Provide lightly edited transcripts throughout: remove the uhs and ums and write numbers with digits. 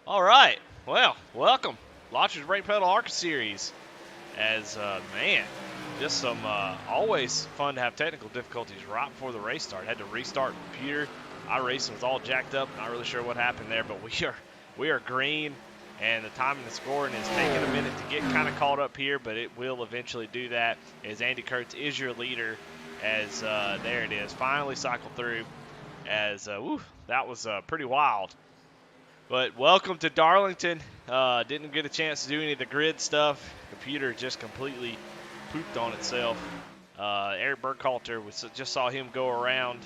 All right. Well, welcome. Lotridge Brake Pedal Arca series. As, man, just some always fun to have technical difficulties right before the race started. Had to restart the computer. iRacing was all jacked up. Not really sure what happened there, but we are green, and the timing and scoring is taking a minute to get kind of caught up here, but it will eventually do that. As Andy Kurtz is your leader, as there it is, finally cycled through. As that was pretty wild. But welcome to Darlington. Didn't get a chance to do any of the grid stuff. Computer just completely pooped on itself. Eric Burkhalter, just saw him go around,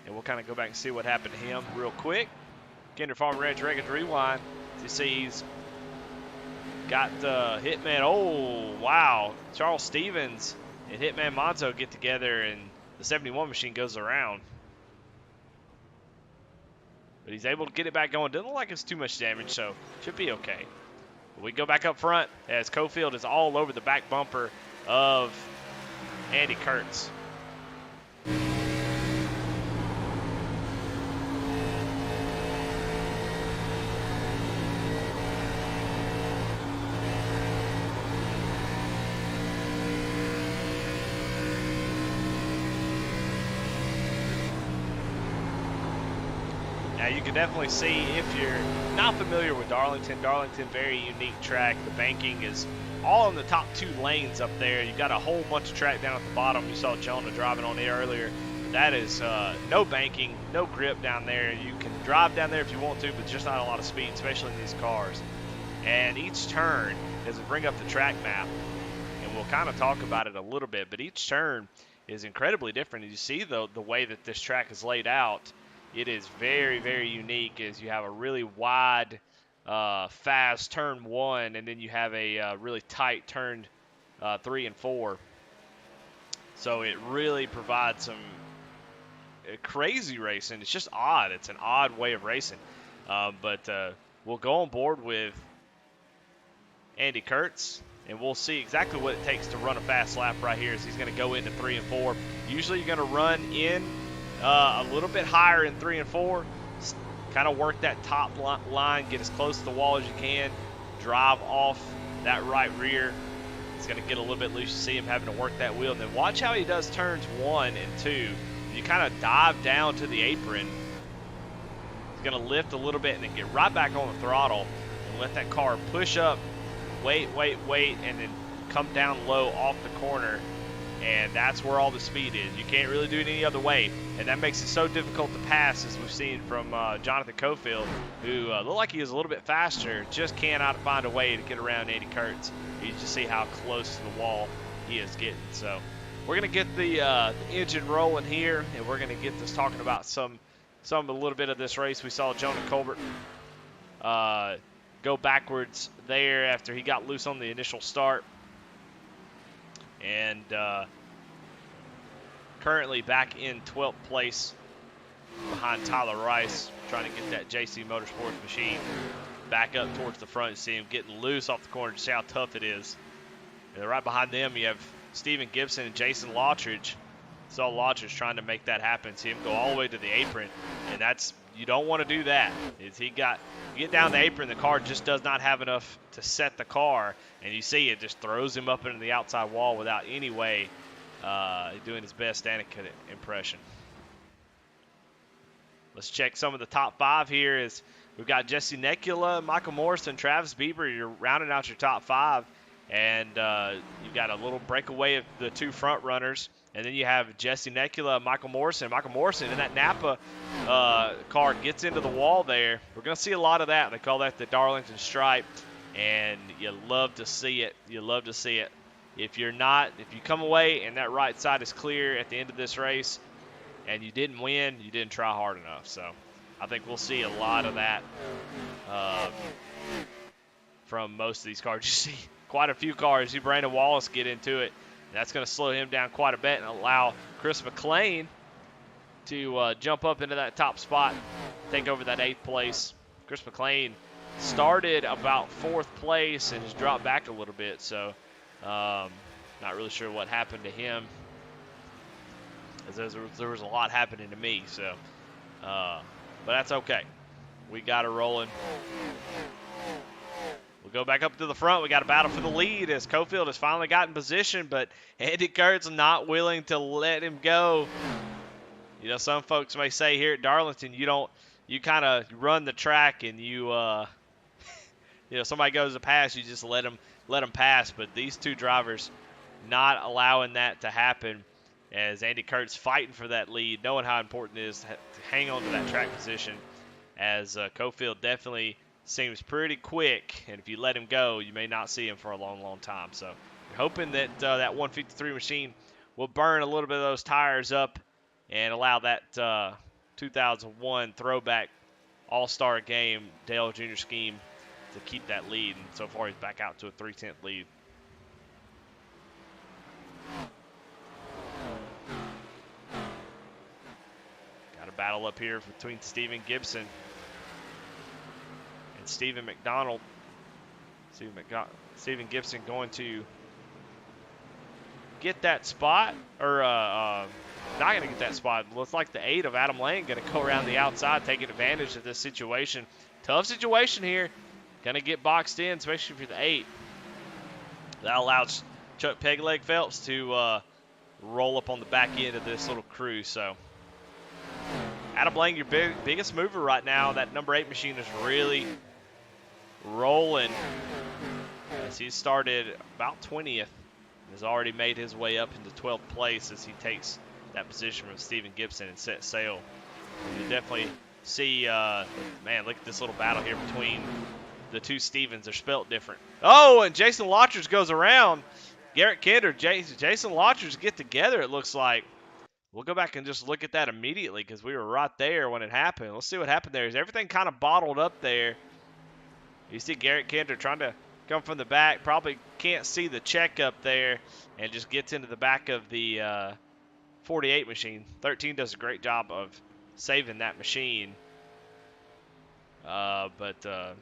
and we'll kind of go back and see what happened to him real quick. Kinder Farm Ranch Records Rewind. You see he's got Hitman. Oh, wow. Charles Stevens and Hitman Monzo get together, and the 71 machine goes around. But he's able to get it back going. Doesn't look like it's too much damage, so should be okay. But we go back up front as Cofield is all over the back bumper of Andy Kurtz. Now you can definitely see if you're not familiar with Darlington, very unique track. The banking is all in the top two lanes up there. You've got a whole bunch of track down at the bottom. You saw Jonah driving on there earlier. That is no banking, no grip down there. You can drive down there if you want to, but just not a lot of speed, especially in these cars. And each turn, as we bring up the track map, and we'll kind of talk about it a little bit, but each turn is incredibly different. And you see the way that this track is laid out. It is very, very unique as you have a really wide, fast turn 1, and then you have a really tight turn 3 and 4. So it really provides some crazy racing. It's just odd. It's an odd way of racing. But we'll go on board with Andy Kurtz, and we'll see exactly what it takes to run a fast lap right here as he's going to go into 3 and 4. Usually you're going to run in a little bit higher in 3 and 4, kind of work that top line, get as close to the wall as you can, drive off that right rear. It's going to get a little bit loose. You see him having to work that wheel. And then watch how he does turns 1 and 2. You kind of dive down to the apron. He's going to lift a little bit and then get right back on the throttle and let that car push up, wait, and then come down low off the corner. And that's where all the speed is. You can't really do it any other way. And that makes it so difficult to pass, as we've seen from Jonathan Cofield, who looked like he was a little bit faster, just cannot find a way to get around Andy Kurtz. You just see how close to the wall he is getting. So we're going to get the engine rolling here, and we're going to get this talking about a little bit of this race. We saw Jonah Colbert go backwards there after he got loose on the initial start. And currently back in 12th place behind Tyler Rice, trying to get that JC Motorsports machine back up towards the front. You see him getting loose off the corner. Just see how tough it is. And right behind them, you have Stephen Gibson and Jason Lotridge. Saw Lotridge trying to make that happen. See him go all the way to the apron, and you don't want to do that. You get down the apron, the car just does not have enough to set the car, and you see it just throws him up into the outside wall without any way doing his best Danica impression. Let's check some of the top 5 here. We've got Jesse Necula, Michael Morrison, Travis Bieber. You're rounding out your top 5, and you've got a little breakaway of the 2 front runners. And then you have Jesse Necula, Michael Morrison. Michael Morrison in that Napa car gets into the wall there. We're going to see a lot of that. They call that the Darlington stripe, and you love to see it. You love to see it. If you come away and that right side is clear at the end of this race and you didn't win, you didn't try hard enough. So I think we'll see a lot of that from most of these cars. You see quite a few cars. You see Brandon Wallace get into it. That's going to slow him down quite a bit and allow Chris McLean to jump up into that top spot, take over that 8th place. Chris McLean started about 4th place and has dropped back a little bit, so not really sure what happened to him. As there was a lot happening to me, so but that's okay. We got it rolling. We'll go back up to the front. We got a battle for the lead as Cofield has finally gotten position, but Andy Kurtz not willing to let him go. You know, some folks may say here at Darlington, you kind of run the track and you know, somebody goes to pass, you just let them pass. But these two drivers not allowing that to happen as Andy Kurtz fighting for that lead, knowing how important it is to hang on to that track position, as Cofield definitely seems pretty quick, and if you let him go, you may not see him for a long, long time. So you're hoping that that 153 machine will burn a little bit of those tires up and allow that 2001 throwback all-star game Dale Jr. scheme to keep that lead. And so far, he's back out to a 3/10 lead. Got a battle up here between Stephen Gibson and Stephen McDonald. Stephen Gibson going to get that spot, or not going to get that spot. Looks like the 8 of Adam Lane going to go around the outside, taking advantage of this situation. Tough situation here. Going to get boxed in, especially for the 8. That allows Chuck Pegleg Phelps to roll up on the back end of this little crew. So Adam Lang, your biggest mover right now. That number 8 machine is really rolling as he started about 20th. Has already made his way up into 12th place as he takes that position from Stephen Gibson and set sail. You definitely see, man, look at this little battle here between the two Stevens. They're spelt different. Oh, and Jason Lotridge goes around. Garrett Kinder, Jason Lotridge get together, it looks like. We'll go back and just look at that immediately because we were right there when it happened. Let's see what happened there. Is everything kind of bottled up there? You see Garrett Kinder trying to come from the back. Probably can't see the check up there and just gets into the back of the 48 machine. 13 does a great job of saving that machine. But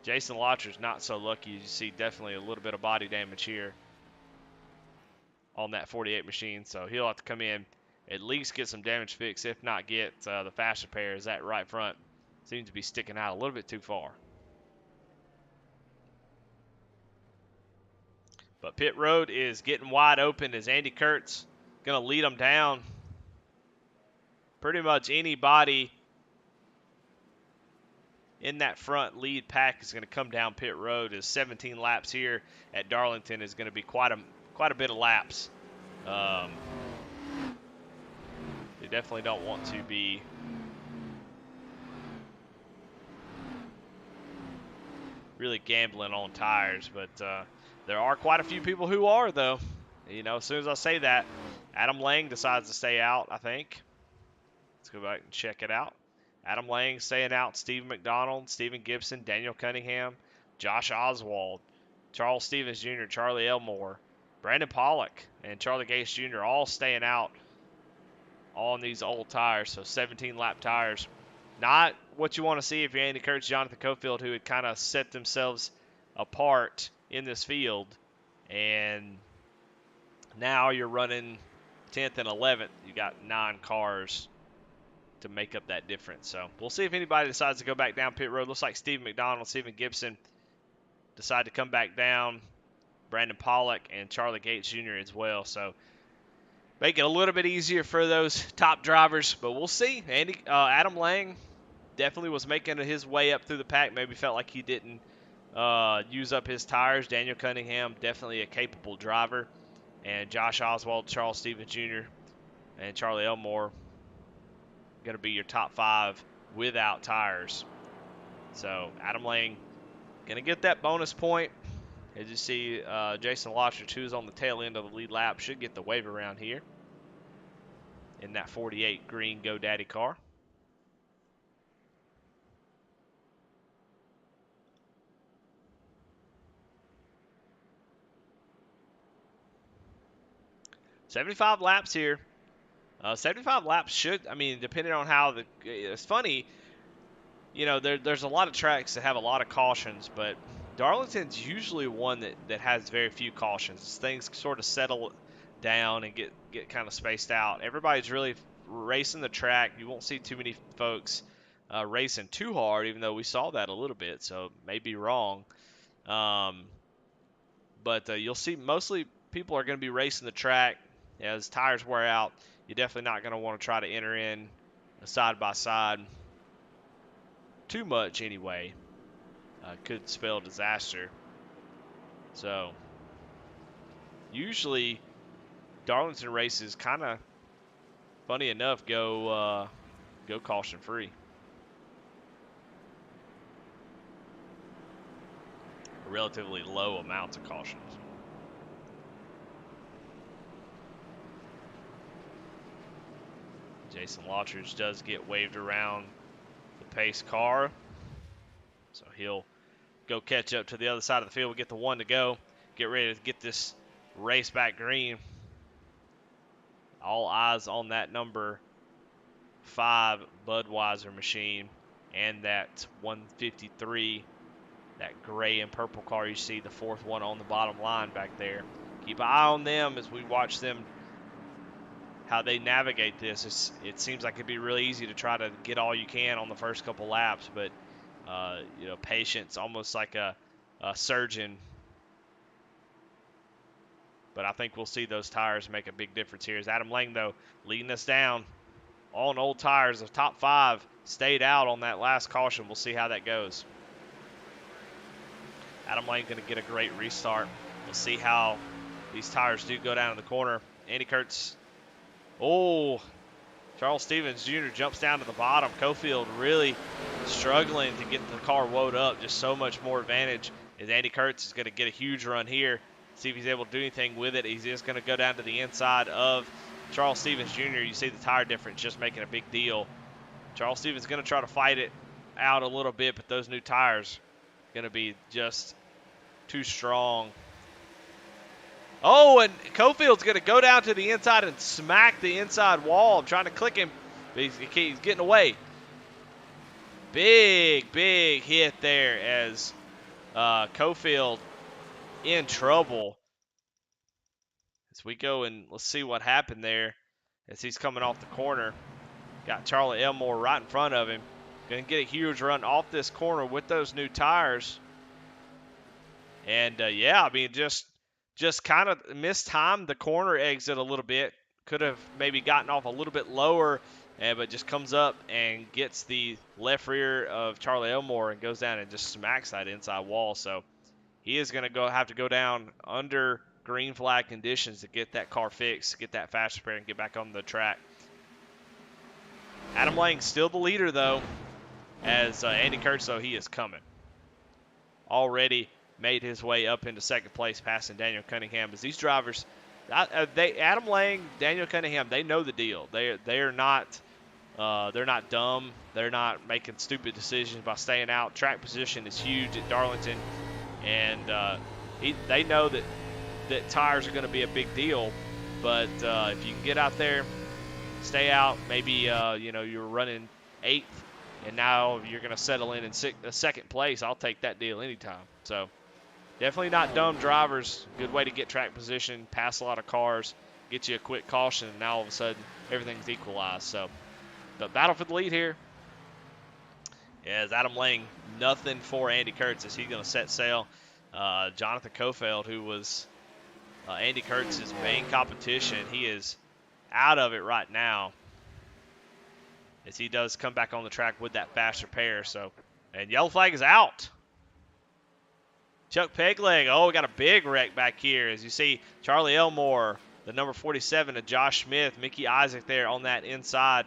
Jason Lotcher's not so lucky. You see definitely a little bit of body damage here on that 48 machine. So he'll have to come in, at least get some damage fixed, if not get the fast repair, as that right front seems to be sticking out a little bit too far. But pit road is getting wide open as Andy Kurtz going to lead them down. Pretty much anybody in that front lead pack is going to come down pit road, as 17 laps here at Darlington is going to be quite a bit of laps. You definitely don't want to be really gambling on tires, but there are quite a few people who are, though. You know, as soon as I say that, Adam Lang decides to stay out, I think. Let's go back and check it out. Adam Lang staying out, Steve McDonald, Stephen Gibson, Daniel Cunningham, Josh Oswald, Charles Stevens Jr., Charlie Elmore, Brandon Pollock, and Charlie Gates Jr. all staying out on these old tires, so 17-lap tires. Not what you want to see if you're Andy Kurtz, Jonathan Cofield, who had kind of set themselves apart in this field, and now you're running 10th and 11th. You got 9 cars to make up that difference. So we'll see if anybody decides to go back down pit road. Looks like Steve McDonald, Stephen Gibson decide to come back down. Brandon Pollock and Charlie Gates Jr. as well. So make it a little bit easier for those top drivers, but we'll see. Adam Lang definitely was making his way up through the pack. Maybe felt like he didn't use up his tires. Daniel Cunningham, definitely a capable driver. And Josh Oswald, Charles Stevens Jr., and Charlie Elmore going to be your top 5 without tires. So Adam Lang going to get that bonus point. As you see, Jason Lotridge, who's on the tail end of the lead lap, should get the wave around here in that 48 green GoDaddy car. $75 laps here. 75 laps should, I mean, depending on how it's funny, you know, there's a lot of tracks that have a lot of cautions, but Darlington's usually one that has very few cautions. Things sort of settle down and get kind of spaced out. Everybody's really racing the track. You won't see too many folks racing too hard, even though we saw that a little bit, so may be wrong. But you'll see mostly people are going to be racing the track as tires wear out. You're definitely not going to want to try to enter in a side-by-side too much anyway. Could spell disaster. So usually Darlington races kind of, funny enough, go caution free. Relatively low amounts of cautions. Jason Lotridge does get waved around the pace car, so he'll go catch up to the other side of the field. We get the one to go. Get ready to get this race back green. All eyes on that number 5 Budweiser machine and that 153, that gray and purple car you see, the 4th one on the bottom line back there. Keep an eye on them as we watch them, how they navigate this. It seems like it'd be really easy to try to get all you can on the first couple laps, but patience, almost like a surgeon. But I think we'll see those tires make a big difference here. As Adam Lang, though, leading us down on old tires. The top 5 stayed out on that last caution. We'll see how that goes. Adam Lang going to get a great restart. We'll see how these tires do go down in the corner. Andy Kurtz. Oh, Charles Stevens Jr. jumps down to the bottom. Cofield really struggling to get the car woed up. Just so much more advantage. As Andy Kurtz is going to get a huge run here. See if he's able to do anything with it. He's just going to go down to the inside of Charles Stevens Jr. You see the tire difference just making a big deal. Charles Stevens is going to try to fight it out a little bit, but those new tires are going to be just too strong. Oh, and Cofield's going to go down to the inside and smack the inside wall. I'm trying to click him, but he's getting away. Big hit there as Cofield in trouble. As we go and let's see what happened there as he's coming off the corner. Got Charlie Elmore right in front of him. Going to get a huge run off this corner with those new tires. And, yeah, I mean, just kind of mistimed the corner exit a little bit. Could have maybe gotten off a little bit lower, but just comes up and gets the left rear of Charlie Elmore and goes down and just smacks that inside wall. So he is going to have to go down under green flag conditions to get that car fixed, get that fast repair, and get back on the track. Adam Lang still the leader, though, as Andy Kurtz, though, he is coming. Already made his way up into second place, passing Daniel Cunningham. As these drivers, Adam Lang, Daniel Cunningham, they know the deal. They're not dumb. They're not making stupid decisions by staying out. Track position is huge at Darlington, and they know that tires are going to be a big deal. But if you can get out there, stay out, maybe you're running 8th, and now you're going to settle in second place. I'll take that deal anytime. So definitely not dumb drivers. Good way to get track position, pass a lot of cars, get you a quick caution, and now all of a sudden everything's equalized. So the battle for the lead here is Adam Lang. Nothing for Andy Kurtz as he's going to set sail. Jonathan Cofield, who was Andy Kurtz's main competition, he is out of it right now as he does come back on the track with that fast repair. So, and yellow flag is out. Chuck Pegleg, we got a big wreck back here. As you see, Charlie Elmore, the number 47 of Josh Smith, Mickey Isaac there on that inside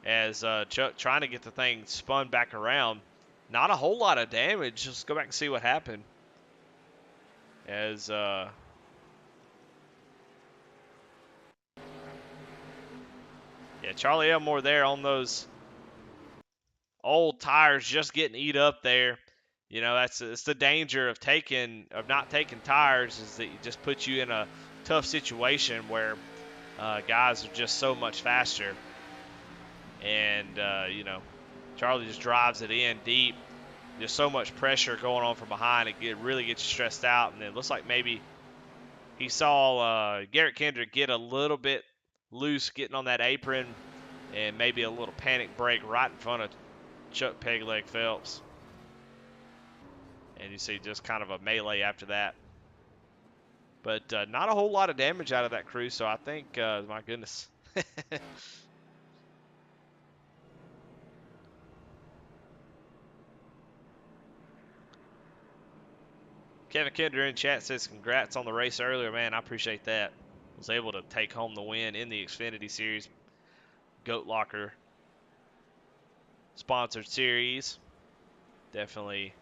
as Chuck trying to get the thing spun back around. Not a whole lot of damage. Let's go back and see what happened. As Charlie Elmore there on those old tires just getting eat up there. You know, it's the danger of not taking tires, is that it just puts you in a tough situation where guys are just so much faster. And, Charlie just drives it in deep. There's so much pressure going on from behind. It really gets you stressed out. And it looks like maybe he saw Garrett Kendrick get a little bit loose getting on that apron, and maybe a little panic brake right in front of Chuck Pegleg Phelps. And you see just kind of a melee after that. But not a whole lot of damage out of that crew, so I think, my goodness. Kevin Kinder in chat says, congrats on the race earlier. Man, I appreciate that. Was able to take home the win in the Xfinity Series. Goat Locker sponsored series. Definitely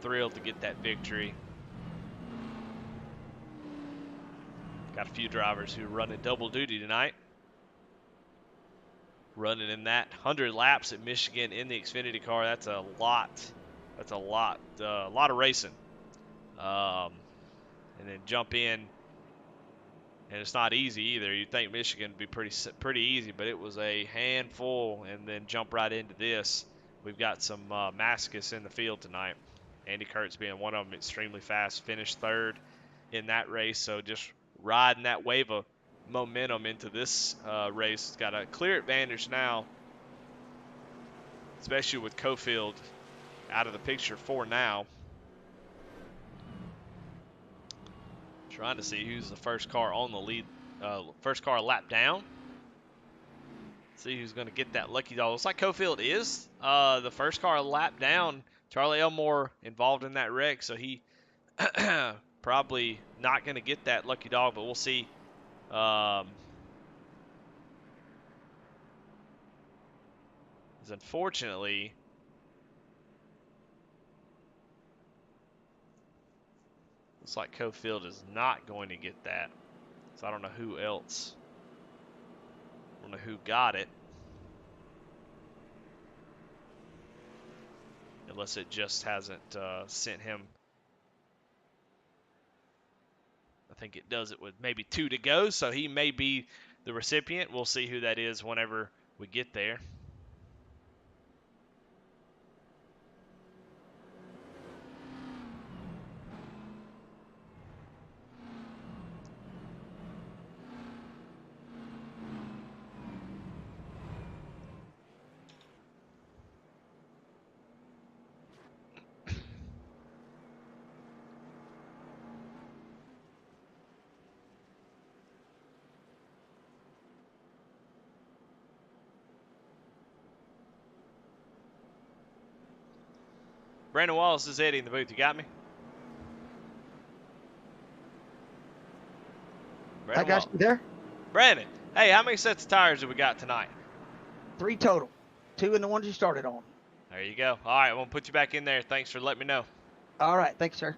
thrilled to get that victory. Got a few drivers who are running double duty tonight. Running in that 100 laps at Michigan in the Xfinity car. That's a lot. That's a lot of racing. And then jump in, and it's not easy either. You'd think Michigan would be pretty easy, but it was a handful, and then jump right into this. We've got some Mascus in the field tonight. Andy Kurtz being one of them, extremely fast, finished third in that race. So just riding that wave of momentum into this race. Got a clear advantage now, especially with Cofield out of the picture for now. Trying to see who's the first car on the lead, first car lap down. See who's going to get that lucky dog. Looks like Cofield is the first car lap down. Charlie Elmore involved in that wreck, so he probably not going to get that lucky dog, but we'll see. Unfortunately, looks like Cofield is not going to get that. So I don't know who else. I don't know who got it. Unless it just hasn't sent him. I think it does it with maybe 2 to go, so he may be the recipient. We'll see who that is whenever we get there. Brandon Wallace is Eddie in the booth. You got me? I got you there. Brandon, hey, how many sets of tires do we got tonight? 3 total. 2 in the ones you started on. There you go. All right, I'm going to put you back in there. Thanks for letting me know. All right. Thanks, sir.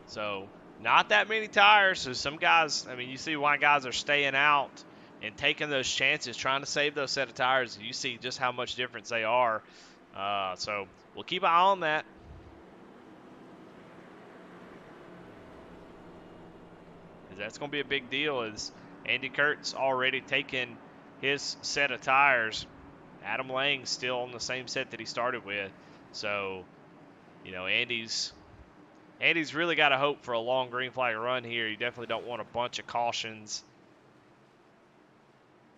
So, not that many tires. So, some guys, I mean, you see why guys are staying out and taking those chances, trying to save those set of tires. You see just how much difference they are. So, we'll keep an eye on that. That's going to be a big deal, as Andy Kurtz already taken his set of tires. Adam Lang's still on the same set that he started with. So, you know, Andy's really got to hope for a long green flag run here. You definitely don't want a bunch of cautions,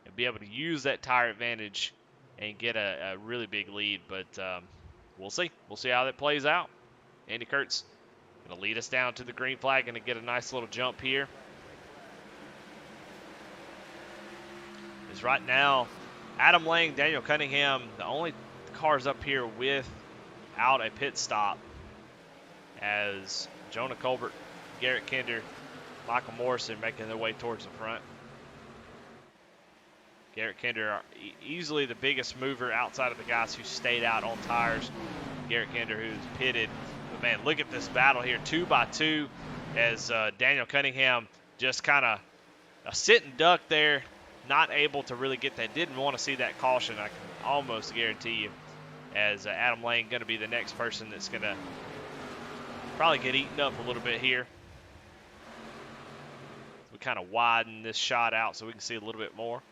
and be able to use that tire advantage and get a really big lead. But we'll see. We'll see how that plays out. Andy Kurtz going to lead us down to the green flag and to get a nice little jump here. Is right now Adam Lang, Daniel Cunningham, the only cars up here without a pit stop, as Jonah Colbert, Garrett Kinder, Michael Morrison making their way towards the front. Garrett Kinder easily the biggest mover outside of the guys who stayed out on tires. Garrett Kinder, who's pitted. But man, look at this battle here, 2 by 2, as Daniel Cunningham just kind of a sit and duck there, not able to really get that. Didn't want to see that caution, I can almost guarantee you, as Adam Lane going to be the next person that's going to probably get eaten up a little bit here. We kind of widen this shot out so we can see a little bit more.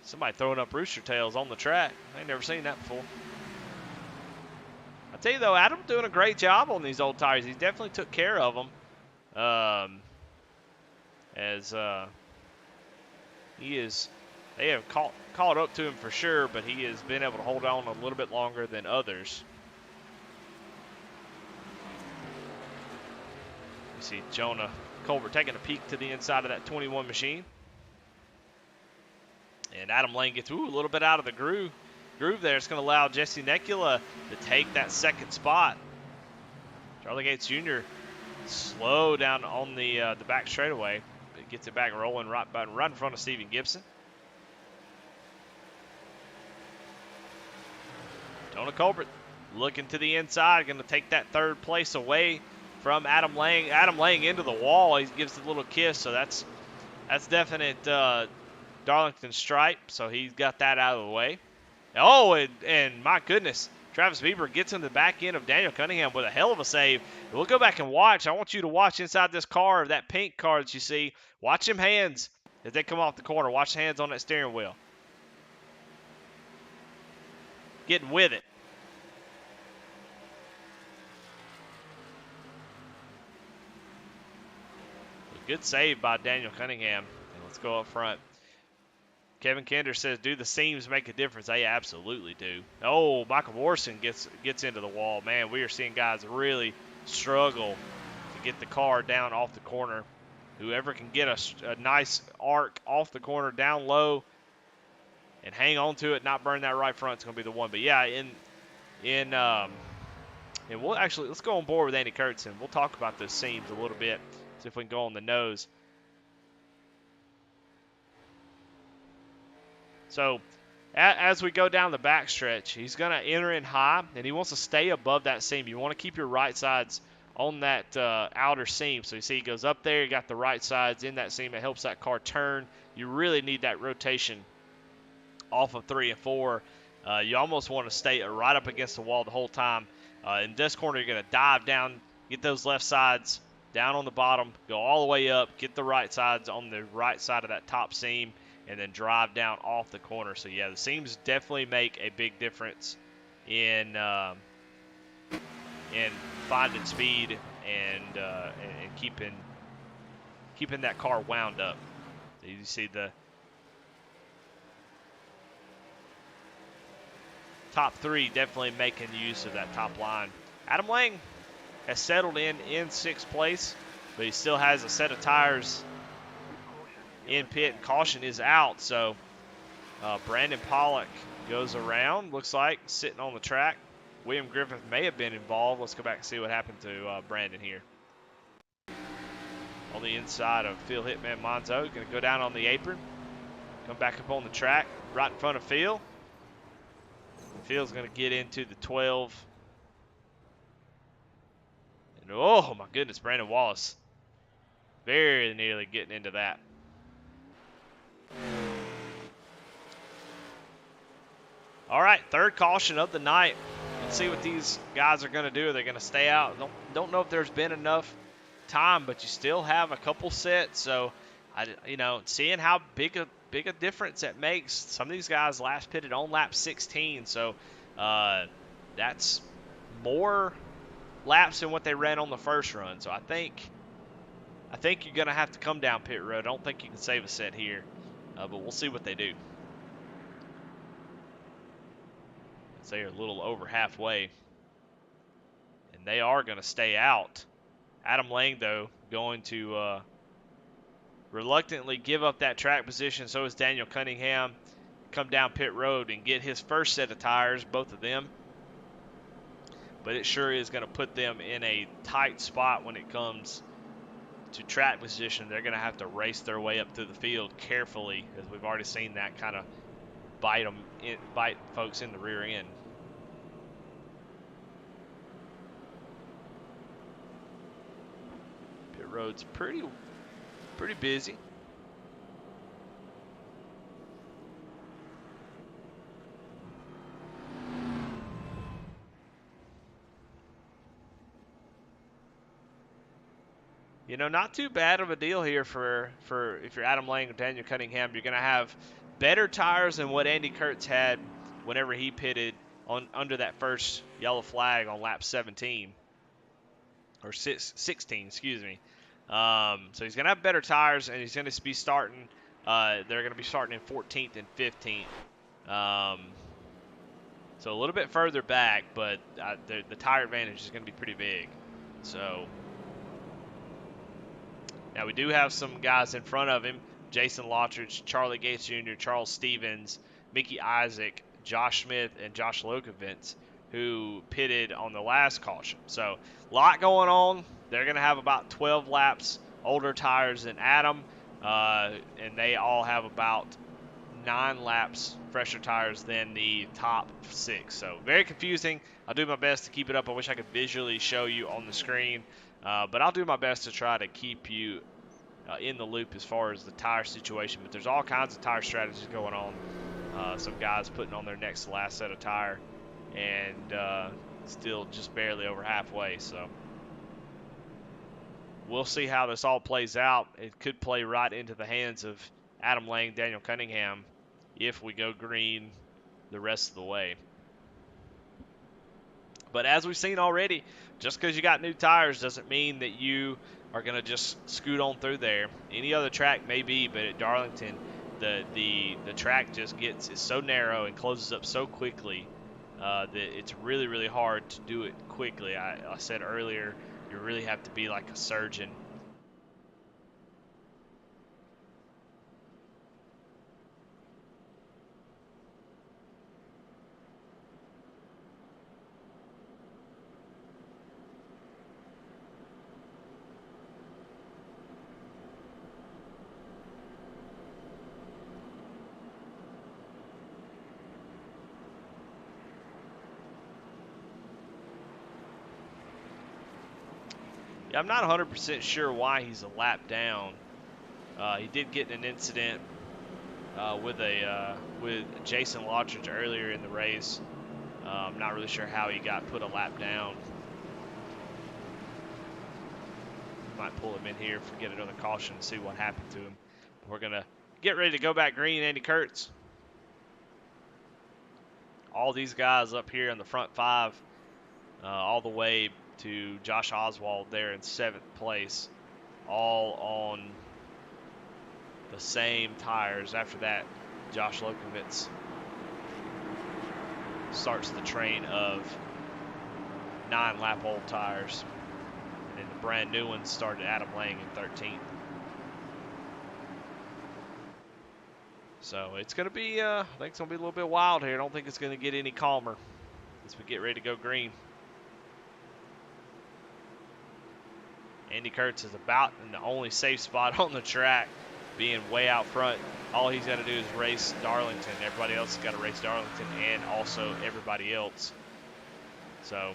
Somebody throwing up rooster tails on the track. I ain't never seen that before. I tell you though, Adam's doing a great job on these old tires. He definitely took care of them. as they have caught up to him for sure, but he has been able to hold on a little bit longer than others. You see Jonah Colbert taking a peek to the inside of that 21 machine. And Adam Lane gets a little bit out of the groove there. It's going to allow Jesse Necula to take that second spot. Charlie Gates Jr. slow down on the back straightaway, but gets it back rolling right in front of Steven Gibson. Jonah Colbert looking to the inside, going to take that third place away from Adam Lang. Adam Lang into the wall. He gives a little kiss, so that's definite Darlington stripe, so he's got that out of the way. Oh, and my goodness, Travis Bieber gets in the back end of Daniel Cunningham with a hell of a save. We'll go back and watch. I want you to watch inside this car, that pink car that you see. Watch them hands as they come off the corner. Watch the hands on that steering wheel. Getting with it. A good save by Daniel Cunningham. And let's go up front. Kevin Kinder says, do the seams make a difference? They absolutely do. Oh, Michael Morrison gets into the wall. Man, we are seeing guys really struggle to get the car down off the corner. Whoever can get a nice arc off the corner down low and hang on to it, not burn that right front, is going to be the one. But yeah, and we'll actually, let's go on board with Andy Kurtzen. We'll talk about those seams a little bit, see if we can go on the nose. So as we go down the backstretch, he's going to enter in high, and he wants to stay above that seam. You want to keep your right sides on that outer seam. So you see he goes up there, you got the right sides in that seam. It helps that car turn. You really need that rotation off of 3 and 4. You almost want to stay right up against the wall the whole time. In this corner, you're going to dive down, get those left sides down on the bottom, go all the way up, get the right sides on the right side of that top seam, and then drive down off the corner. So yeah, the seams definitely make a big difference in finding speed and keeping that car wound up. So you see the top 3 definitely making use of that top line. Adam Lang has settled in 6th place, but he still has a set of tires in pit, and caution is out. So Brandon Pollock goes around, looks like, sitting on the track. William Griffith may have been involved. Let's go back and see what happened to Brandon here. On the inside of Phil Hitman Monzo, going to go down on the apron, come back up on the track, right in front of Phil. Phil's going to get into the 12. And oh my goodness, Brandon Wallace very nearly getting into that. All right, third caution of the night. Let's see what these guys are going to do. Are they going to stay out? Don't know if there's been enough time, but you still have a couple sets. So, seeing how big a difference that makes. Some of these guys last pitted on lap 16, so that's more laps than what they ran on the first run. So I think you're going to have to come down pit road. I don't think you can save a set here, but we'll see what they do. They're a little over halfway, and they are going to stay out. Adam Lang, though, going to reluctantly give up that track position. So is Daniel Cunningham. Come down pit road and get his first set of tires, both of them. But it sure is going to put them in a tight spot when it comes to track position. They're going to have to race their way up through the field carefully, as we've already seen that kind of bite folks in the rear end. Pit road's pretty busy. Not too bad of a deal here for if you're Adam Lang or Daniel Cunningham. You're going to have better tires than what Andy Kurtz had whenever he pitted under that first yellow flag on lap 17 or 16, excuse me. So he's going to have better tires, and he's going to be starting. They're going to be starting in 14th and 15th. So a little bit further back, but the tire advantage is going to be pretty big. So now we do have some guys in front of him: Jason Lotridge, Charlie Gates Jr., Charles Stevens, Mickey Isaac, Josh Smith, and Josh Lokovitz, who pitted on the last caution. So a lot going on. They're going to have about 12 laps older tires than Adam, and they all have about 9 laps fresher tires than the top 6. So very confusing. I'll do my best to keep it up. I wish I could visually show you on the screen, but I'll do my best to try to keep you in the loop as far as the tire situation. But there's all kinds of tire strategies going on. Some guys putting on their next to last set of tire, and still just barely over halfway. So we'll see how this all plays out. It could play right into the hands of Adam Lang, Daniel Cunningham, if we go green the rest of the way. But as we've seen already, just because you got new tires doesn't mean that you are going to just scoot on through there. Any other track may be, but at Darlington, the track just is so narrow and closes up so quickly that it's really, really hard to do it quickly. I said earlier, you really have to be like a surgeon. I'm not 100% sure why he's a lap down. He did get in an incident with Jason Lotridge earlier in the race. I'm not really sure how he got put a lap down. Might pull him in here, get another caution, and see what happened to him. We're going to get ready to go back green, Andy Kurtz. All these guys up here in the front 5, all the way to Josh Oswald there in 7th place, all on the same tires. After that, Josh Lokovitz starts the train of 9 lap old tires, and then the brand new ones started Adam Lang in 13th. So it's going to be, I think it's going to be a little bit wild here. I don't think it's going to get any calmer as we get ready to go green. Andy Kurtz is about in the only safe spot on the track, being way out front. All he's got to do is race Darlington. Everybody else has got to race Darlington and also everybody else. So,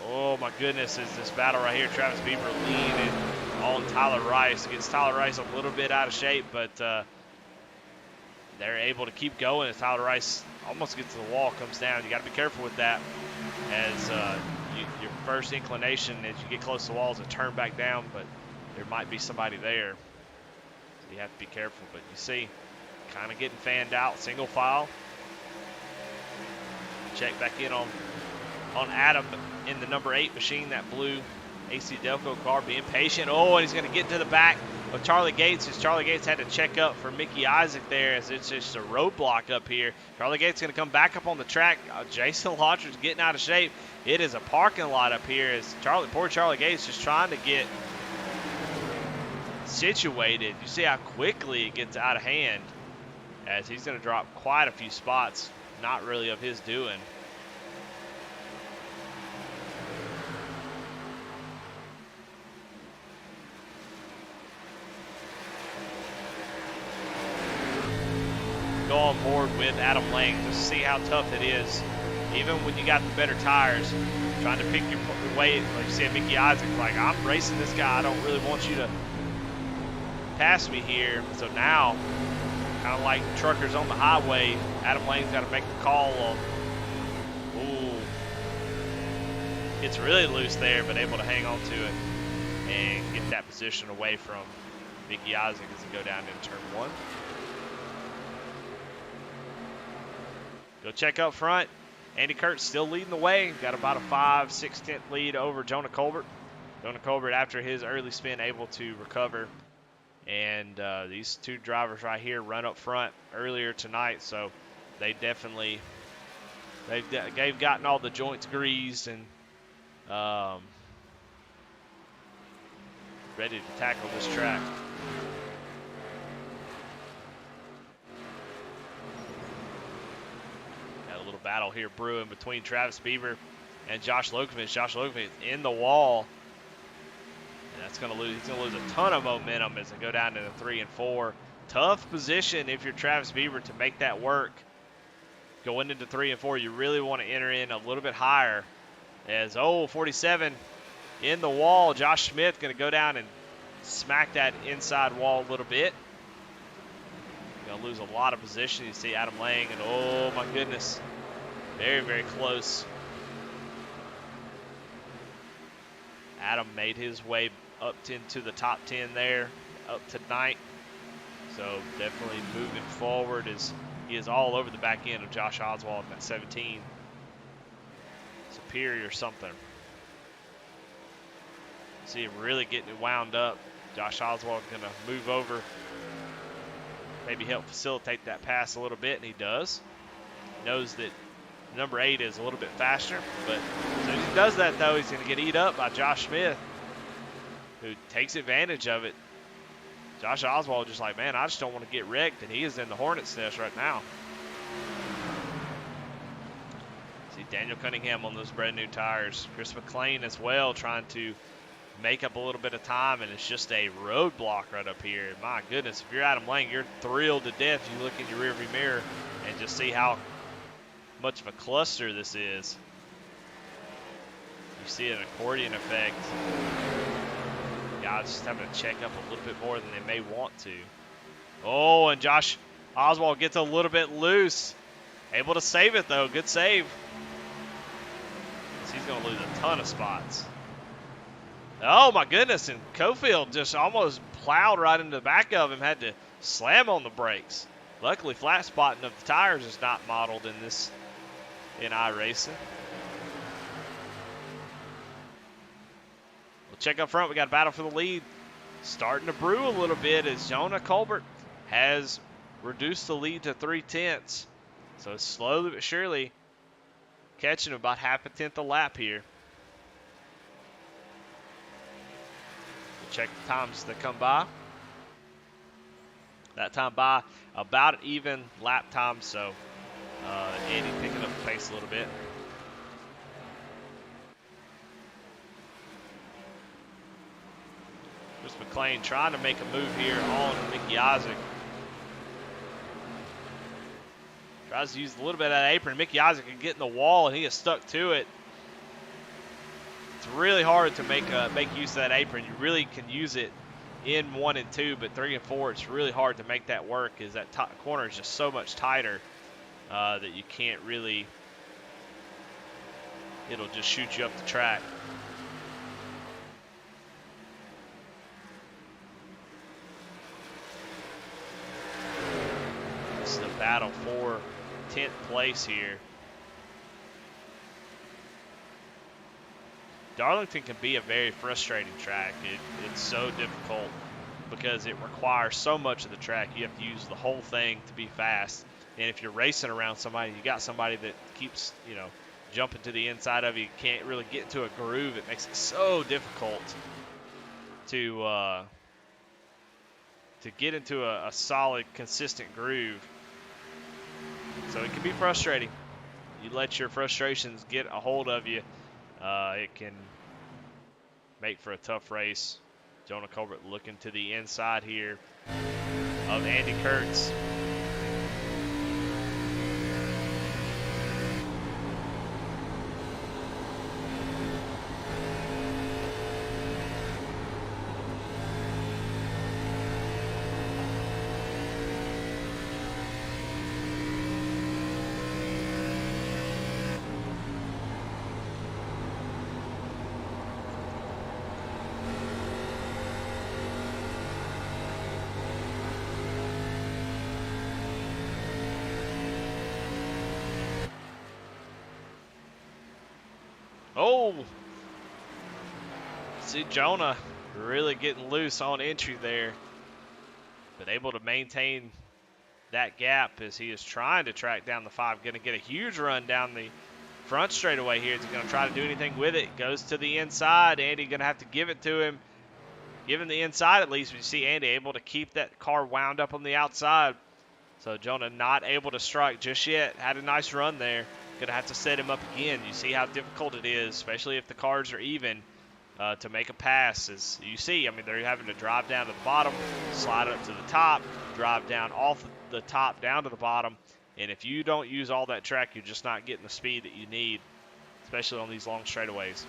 oh my goodness, is this battle right here. Travis Beaver leaning on Tyler Rice. Gets Tyler Rice a little bit out of shape, but they're able to keep going as Tyler Rice almost gets to the wall, comes down. You got to be careful with that, as your first inclination as you get close to the wall is to turn back down, but there might be somebody there. So you have to be careful. But you see, kind of getting fanned out, single file. Check back in on Adam in the number 8 machine, that blue AC Delco car, being patient. Oh, and he's going to get to the back of Charlie Gates, as Charlie Gates had to check up for Mickey Isaac there, as it's just a roadblock up here. Charlie Gates going to come back up on the track. Jason Lotridge getting out of shape. It is a parking lot up here, as poor Charlie Gates just trying to get situated. You see how quickly it gets out of hand, as he's going to drop quite a few spots, not really of his doing. Go on board with Adam Lang to see how tough it is, even when you got the better tires, trying to pick your way. Like you said, Mickey Isaac, like, I'm racing this guy. I don't really want you to pass me here. So now, kind of like truckers on the highway, Adam Lang's got to make the call on, ooh, it's really loose there, but able to hang on to it and get that position away from Mickey Isaac as they go down into turn 1. Go check up front. Andy Kurtz still leading the way. Got about a 5/6 lead over Jonah Colbert. Jonah Colbert, after his early spin, able to recover. And these two drivers right here run up front earlier tonight, so they've gotten all the joints greased and ready to tackle this track. Got a little battle here brewing between Travis Beaver and Josh Lokovich. Josh Lokovich in the wall. And that's gonna lose. He's gonna lose a ton of momentum as they go down to the 3 and 4. Tough position if you're Travis Beaver to make that work. Going into 3 and 4, you really want to enter in a little bit higher. As 47 in the wall. Josh Smith gonna go down and smack that inside wall a little bit. Gonna lose a lot of position. You see Adam Lang, and oh my goodness, very, very close. Adam made his way up into the top 10 there, up tonight. So definitely moving forward as he is all over the back end of Josh Oswald at 17. Superior something. See him really getting it wound up. Josh Oswald gonna move over, maybe help facilitate that pass a little bit, and he does. Knows that number 8 is a little bit faster, but as soon as he does that though, he's gonna get eat up by Josh Smith, who takes advantage of it. Josh Oswald just like, man, I just don't want to get wrecked, and he is in the hornet's nest right now. See Daniel Cunningham on those brand new tires. Chris McLean as well, trying to make up a little bit of time, and it's just a roadblock right up here. My goodness, if you're Adam Lang, you're thrilled to death. You look in your rearview mirror and just see how much of a cluster this is. You see an accordion effect. Guys just having to check up a little bit more than they may want to. Oh, and Josh Oswald gets a little bit loose. Able to save it though, good save. He's gonna lose a ton of spots. Oh my goodness, and Cofield just almost plowed right into the back of him, had to slam on the brakes. Luckily, flat spotting of the tires is not modeled in this in iRacing. We'll check up front. We got a battle for the lead. Starting to brew a little bit as Jonah Colbert has reduced the lead to 3/10. So slowly but surely catching about half a tenth a lap here. Check the times that come by. That time by about even lap time, so Andy picking up the pace a little bit. Chris McLean trying to make a move here on Mickey Isaac. Tries to use a little bit of that apron. Mickey Isaac can get in the wall, and he is stuck to it. It's really hard to make use of that apron. You really can use it in 1 and 2, but 3 and 4, it's really hard to make that work, as that top corner is just so much tighter that you can't really, it'll just shoot you up the track. This is the battle for 10th place here. Darlington can be a very frustrating track. It's so difficult because it requires so much of the track. You have to use the whole thing to be fast. And if you're racing around somebody, you got somebody that keeps, jumping to the inside of you. You can't really get into a groove. It makes it so difficult to get into a solid, consistent groove. So it can be frustrating. You let your frustrations get a hold of you, it can make for a tough race. Jonah Colbert looking to the inside here of Andy Kurtz. See Jonah really getting loose on entry there, but able to maintain that gap as he is trying to track down the 5. Going to get a huge run down the front straightaway here. Is he going to try to do anything with it? Goes to the inside. Andy going to have to give it to him. Give him the inside at least. But you see Andy able to keep that car wound up on the outside. So Jonah not able to strike just yet. Had a nice run there. Going to have to set him up again. You see how difficult it is, especially if the cars are even, to make a pass. As you see, I mean, they're having to drive down to the bottom, slide up to the top, drive down off the top down to the bottom. And if you don't use all that track, you're just not getting the speed that you need, especially on these long straightaways.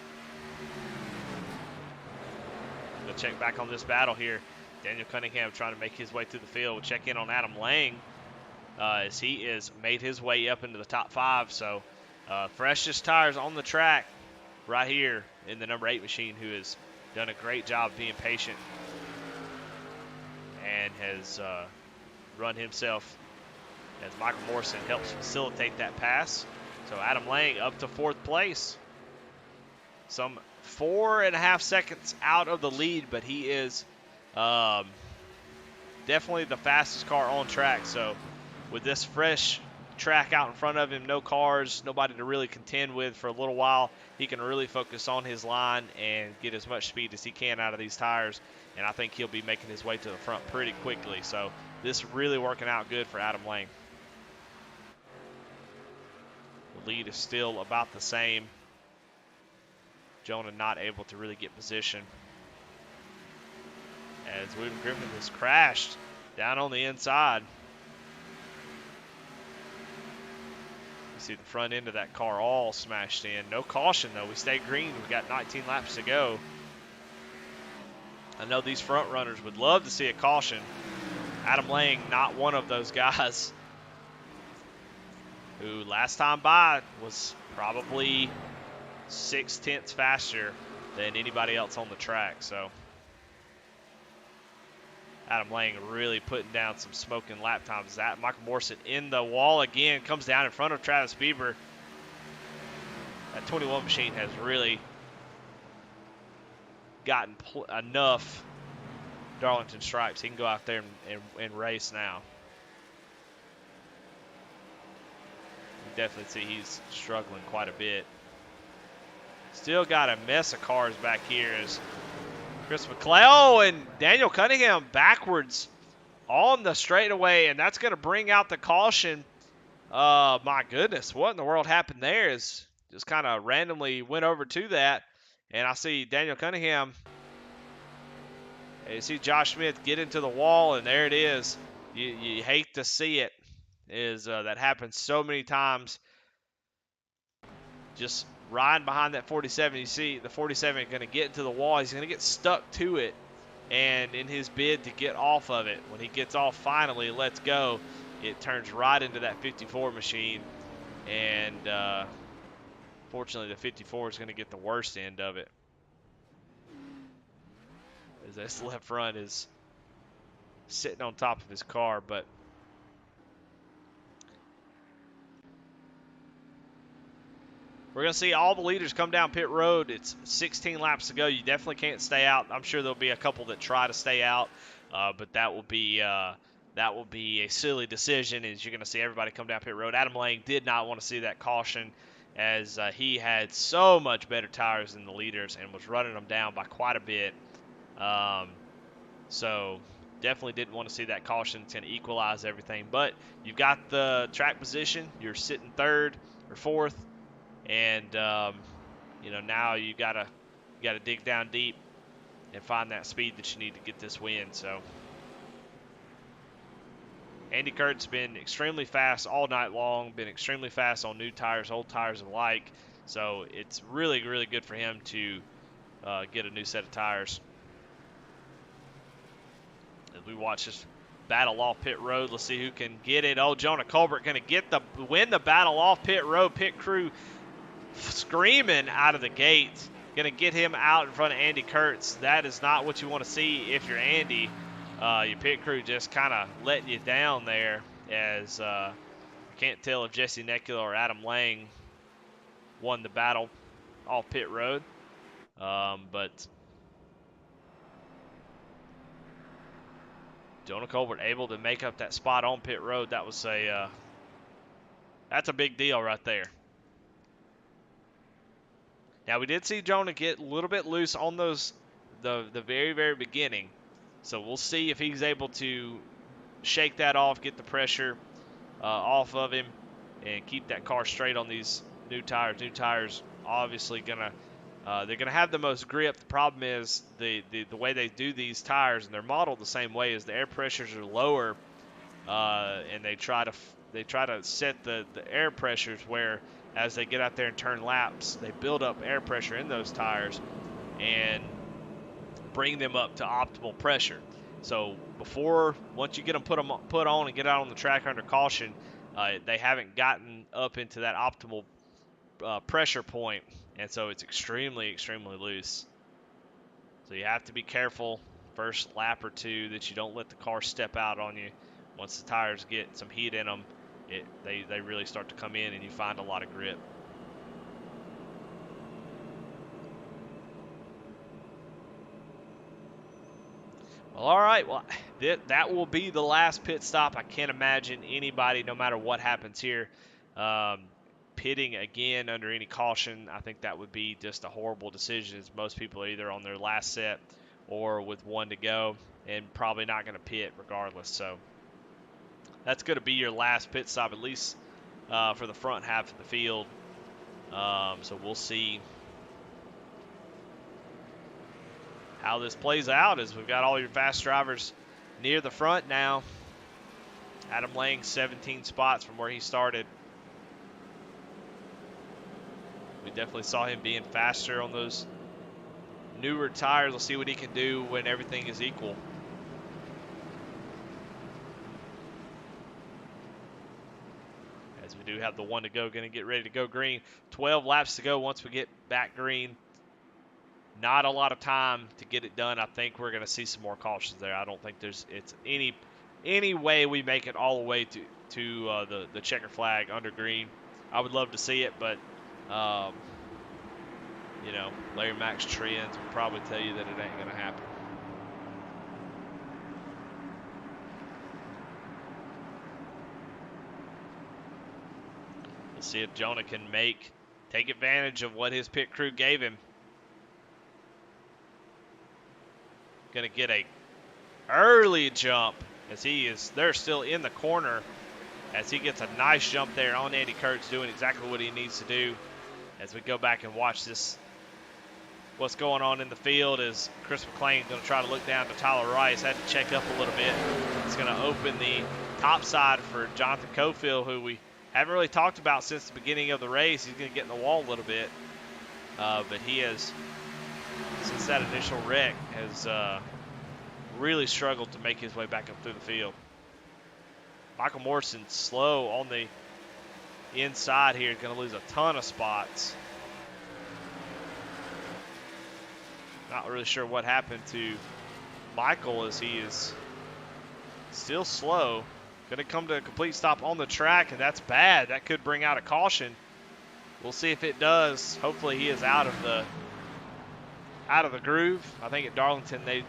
We'll check back on this battle here. Daniel Cunningham trying to make his way through the field. We'll check in on Adam Lang as he is made his way up into the top 5. So freshest tires on the track right here in the number 8 machine, who has done a great job being patient and has run himself as Michael Morrison helps facilitate that pass. So Adam Lang up to 4th place. Some 4.5 seconds out of the lead, but he is definitely the fastest car on track. So with this fresh track out in front of him, no cars, nobody to really contend with for a little while, he can really focus on his line and get as much speed as he can out of these tires. And I think he'll be making his way to the front pretty quickly. So this really working out good for Adam Lang. The lead is still about the same. Jonah not able to really get position, as William Griffin has crashed down on the inside. You see the front end of that car all smashed in. No caution though. We stay green. We've got 19 laps to go. I know these front runners would love to see a caution. Adam Lang, not one of those guys, who last time by was probably 6/10 faster than anybody else on the track. So Adam Lang really putting down some smoking lap times. That Michael Morrison in the wall again, comes down in front of Travis Bieber. That 21 machine has really gotten enough Darlington stripes. He can go out there and race now. You definitely see he's struggling quite a bit. Still got a mess of cars back here as Chris McClellan. Oh, and Daniel Cunningham backwards on the straightaway, and that's going to bring out the caution. My goodness, what in the world happened there? Is just kind of randomly went over to that, and I see Daniel Cunningham. You see Josh Smith get into the wall, and there it is. You hate to see it. That happens so many times. Just riding behind that 47, you see the 47 going to get into the wall. He's going to get stuck to it, and in his bid to get off of it, when he gets off finally, lets go, it turns right into that 54 machine, and fortunately the 54 is going to get the worst end of it, as this left front is sitting on top of his car. But we're going to see all the leaders come down pit road. It's 16 laps to go. You definitely can't stay out. I'm sure there'll be a couple that try to stay out, but that will be a silly decision, as you're going to see everybody come down pit road. Adam Lang did not want to see that caution, as he had so much better tires than the leaders and was running them down by quite a bit. So definitely didn't want to see that caution. It's going to equalize everything. But you've got the track position. You're sitting 3rd or 4th. And now you gotta dig down deep and find that speed that you need to get this win. So Andy Kurt's been extremely fast all night long, been extremely fast on new tires, old tires alike. So it's really, really good for him to get a new set of tires. As we watch this battle off pit road, let's see who can get it. Oh, Jonah Colbert going to win the battle off pit road. Pit crew screaming out of the gate. Going to get him out in front of Andy Kurtz. That is not what you want to see if you're Andy. Your pit crew just kind of letting you down there, as I can't tell if Jesse Nekula or Adam Lang won the battle off pit road. But Jonah Colbert able to make up that spot on pit road. That was that's a big deal right there. Now we did see Jonah get a little bit loose on those the very, very beginning. So we'll see if he's able to shake that off, get the pressure off of him, and keep that car straight on these new tires. New tires obviously they're gonna have the most grip. The problem is the way they do these tires, and they're modeled the same way, is the air pressures are lower, and they try to set the air pressures where as they get out there and turn laps, they build up air pressure in those tires and bring them up to optimal pressure. So once you get them put on and get out on the track under caution, they haven't gotten up into that optimal pressure point, and so it's extremely, extremely loose. So you have to be careful first lap or two that you don't let the car step out on you. Once the tires get some heat in them, they really start to come in and you find a lot of grip. Well, all right. Well, that will be the last pit stop. I can't imagine anybody, no matter what happens here, pitting again under any caution. I think that would be just a horrible decision, as most people are either on their last set or with one to go and probably not going to pit regardless. So that's going to be your last pit stop, at least for the front half of the field. So we'll see how this plays out, as we've got all your fast drivers near the front now. Adam Lang 17 spots from where he started. We definitely saw him being faster on those newer tires. We'll see what he can do when everything is equal. As we do have the one to go, going to get ready to go green. 12 laps to go once we get back green. Not a lot of time to get it done. I think we're going to see some more cautions there. I don't think it's any way we make it all the way to the checker flag under green. I would love to see it, but you know, Larry Mack's trends will probably tell you that it ain't going to happen. We'll see if Jonah can take advantage of what his pit crew gave him. Going to get a early jump as they're still in the corner, as he gets a nice jump there on Andy Kurtz, doing exactly what he needs to do. As we go back and watch this, what's going on in the field is Chris McLean going to try to look down to Tyler Rice. Had to check up a little bit. It's going to open the top side for Jonathan Cofield, who we haven't really talked about since the beginning of the race. He's going to get in the wall a little bit, but he has, since that initial wreck, has really struggled to make his way back up through the field. Michael Morrison slow on the inside here, going to lose a ton of spots. Not really sure what happened to Michael, as he is still slow. Going to come to a complete stop on the track, and that's bad. That could bring out a caution. We'll see if it does. Hopefully he is out of the groove. I think at Darlington they a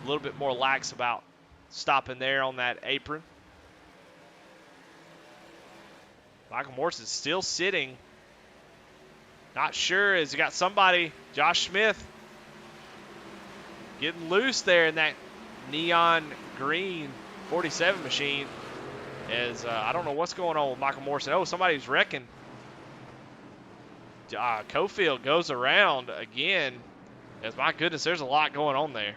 little bit more lax about stopping there on that apron. Michael Morse is still sitting. Not sure, as you got somebody, Josh Smith, getting loose there in that neon green 47 machine. As I don't know what's going on with Michael Morrison. Oh, somebody's wrecking. Cofield goes around again. As my goodness, there's a lot going on there.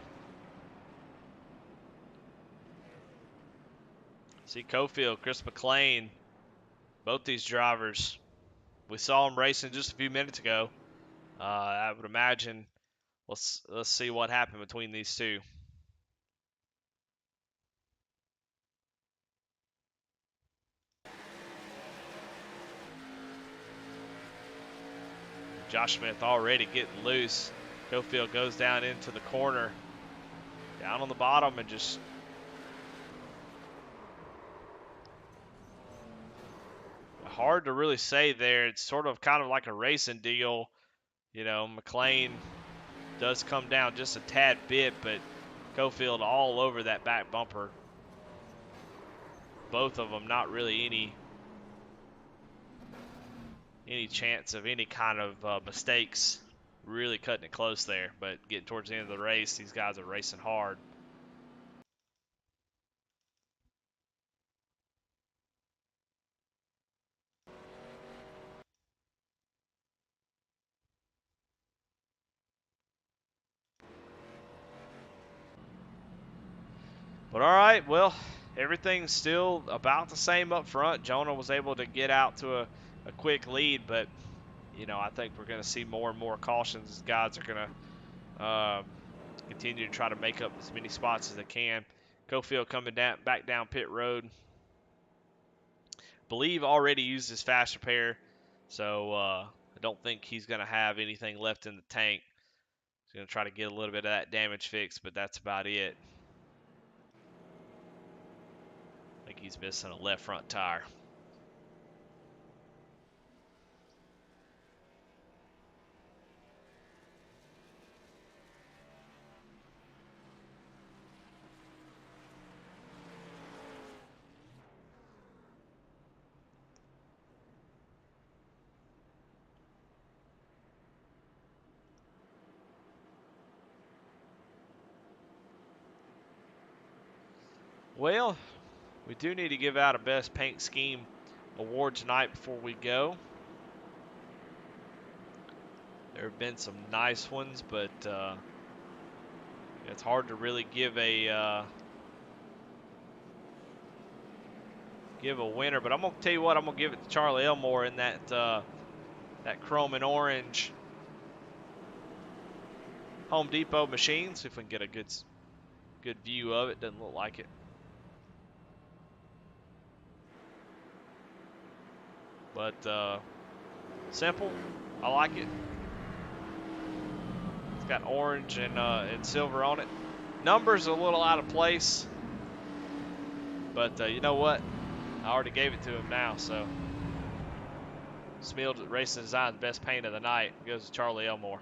See Cofield, Chris McLean, both these drivers. We saw them racing just a few minutes ago. I would imagine. Let's see what happened between these two. Josh Smith already getting loose. Cofield goes down into the corner, down on the bottom, and just hard to really say there. It's sort of kind of like a racing deal. You know, McLean does come down just a tad bit, but Cofield all over that back bumper. both of them. Not really any chance of any kind of mistakes. Really cutting it close there, but getting towards the end of the race, these guys are racing hard. But all right, well, everything's still about the same up front. Jonah was able to get out to a quick lead, but, you know, I think we're going to see more and more cautions. As guys are going to continue to try to make up as many spots as they can. Cofield coming back down pit road. Believe already used his fast repair, so I don't think he's going to have anything left in the tank. He's going to try to get a little bit of that damage fixed, but that's about it. I think he's missing a left front tire. Well, we do need to give out a Best Paint Scheme award tonight before we go. There have been some nice ones, but it's hard to really give a winner. But I'm gonna tell you what, I'm gonna give it to Charlie Elmore in that that chrome and orange Home Depot machine. See if we can get a good view of it. Doesn't look like it. But simple, I like it. It's got orange and silver on it. Numbers a little out of place, but you know what? I already gave it to him now, so Smield Racing Design's best paint of the night goes to Charlie Elmore.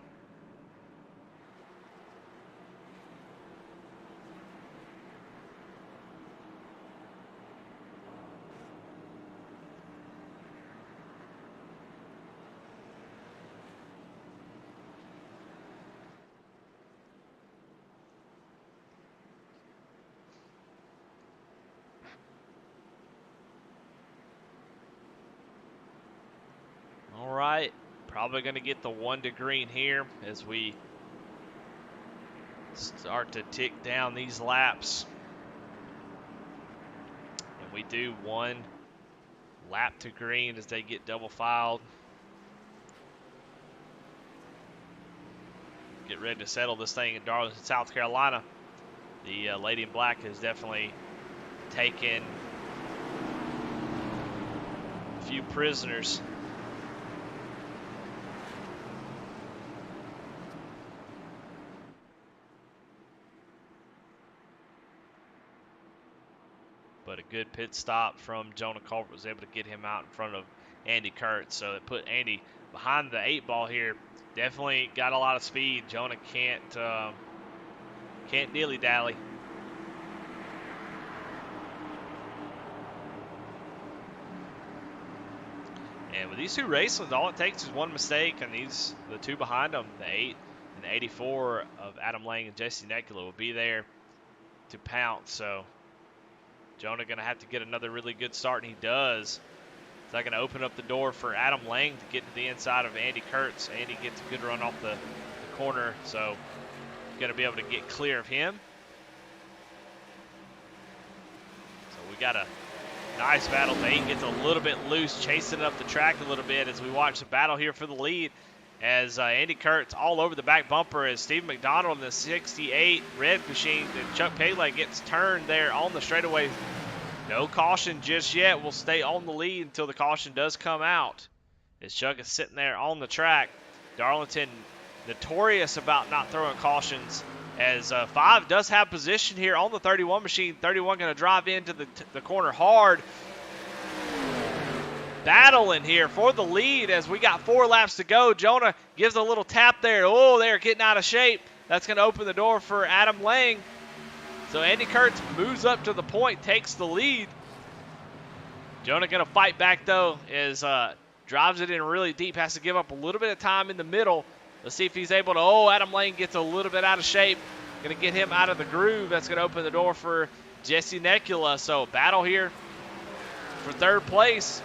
Probably going to get the 1 to green here as we start to tick down these laps. And we do 1 lap to green as they get double filed. Get ready to settle this thing in Darlington, South Carolina. The lady in black has definitely taken a few prisoners. But a good pit stop from Jonah Culver was able to get him out in front of Andy Kurtz. So it put Andy behind the 8 ball here. Definitely got a lot of speed. Jonah can't dilly-dally. And with these 2 racelings, all it takes is 1 mistake, and the 2 behind them, the 8 and the 84 of Adam Lang and Jesse Necula, will be there to pounce. So Jonah going to have to get another really good start, and he does. Is that going to open up the door for Adam Lang to get to the inside of Andy Kurtz? Andy gets a good run off the corner, so going to be able to get clear of him. So we got a nice battle. 8 gets a little bit loose, chasing up the track a little bit as we watch the battle here for the lead. As Andy Kurtz all over the back bumper as Steve McDonald in the 68 red machine, and Chuck Pele gets turned there on the straightaway. No caution just yet. We'll stay on the lead until the caution does come out. As Chuck is sitting there on the track. Darlington notorious about not throwing cautions, as 5 does have position here on the 31 machine. 31 going to drive into the corner hard. Battling here for the lead as we got 4 laps to go. Jonah gives a little tap there. Oh, they're getting out of shape. That's going to open the door for Adam Lang. So Andy Kurtz moves up to the point, takes the lead. Jonah going to fight back, though, as drives it in really deep, has to give up a little bit of time in the middle. Let's see if he's able to. Oh, Adam Lane gets a little bit out of shape. Going to get him out of the groove. That's going to open the door for Jesse Necula. So battle here for third place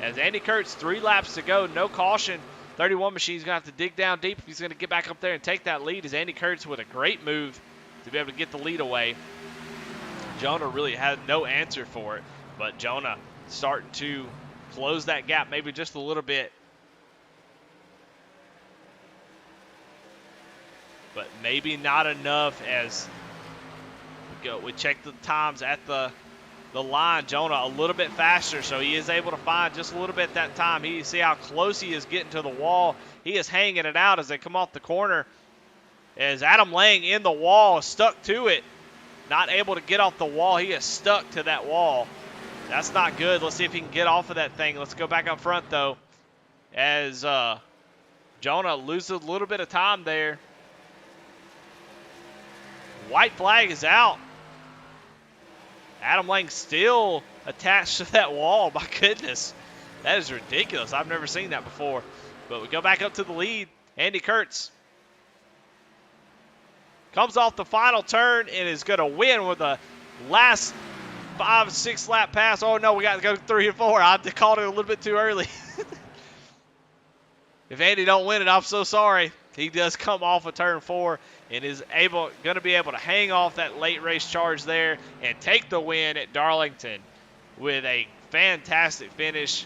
as Andy Kurtz, 3 laps to go, no caution. 31 Machine's going to have to dig down deep if he's going to get back up there and take that lead, as Andy Kurtz with a great move to be able to get the lead away. Jonah really had no answer for it, but Jonah starting to close that gap maybe just a little bit. But maybe not enough, as we check the times at the line. Jonah a little bit faster, so he is able to find just a little bit that time. You see how close he is getting to the wall. He is hanging it out as they come off the corner, as Adam Lang in the wall, stuck to it, not able to get off the wall. He is stuck to that wall. That's not good. Let's see if he can get off of that thing. Let's go back up front, though, as Jonah loses a little bit of time there. White flag is out. Adam Lang still attached to that wall. My goodness, that is ridiculous. I've never seen that before. But we go back up to the lead. Andy Kurtz comes off the final turn and is going to win with a last 5-6 lap pass. Oh no, we got to go 3 and 4. I called it a little bit too early. If Andy don't win it, I'm so sorry. He does come off of turn 4 and is going to be able to hang off that late race charge there and take the win at Darlington with a fantastic finish.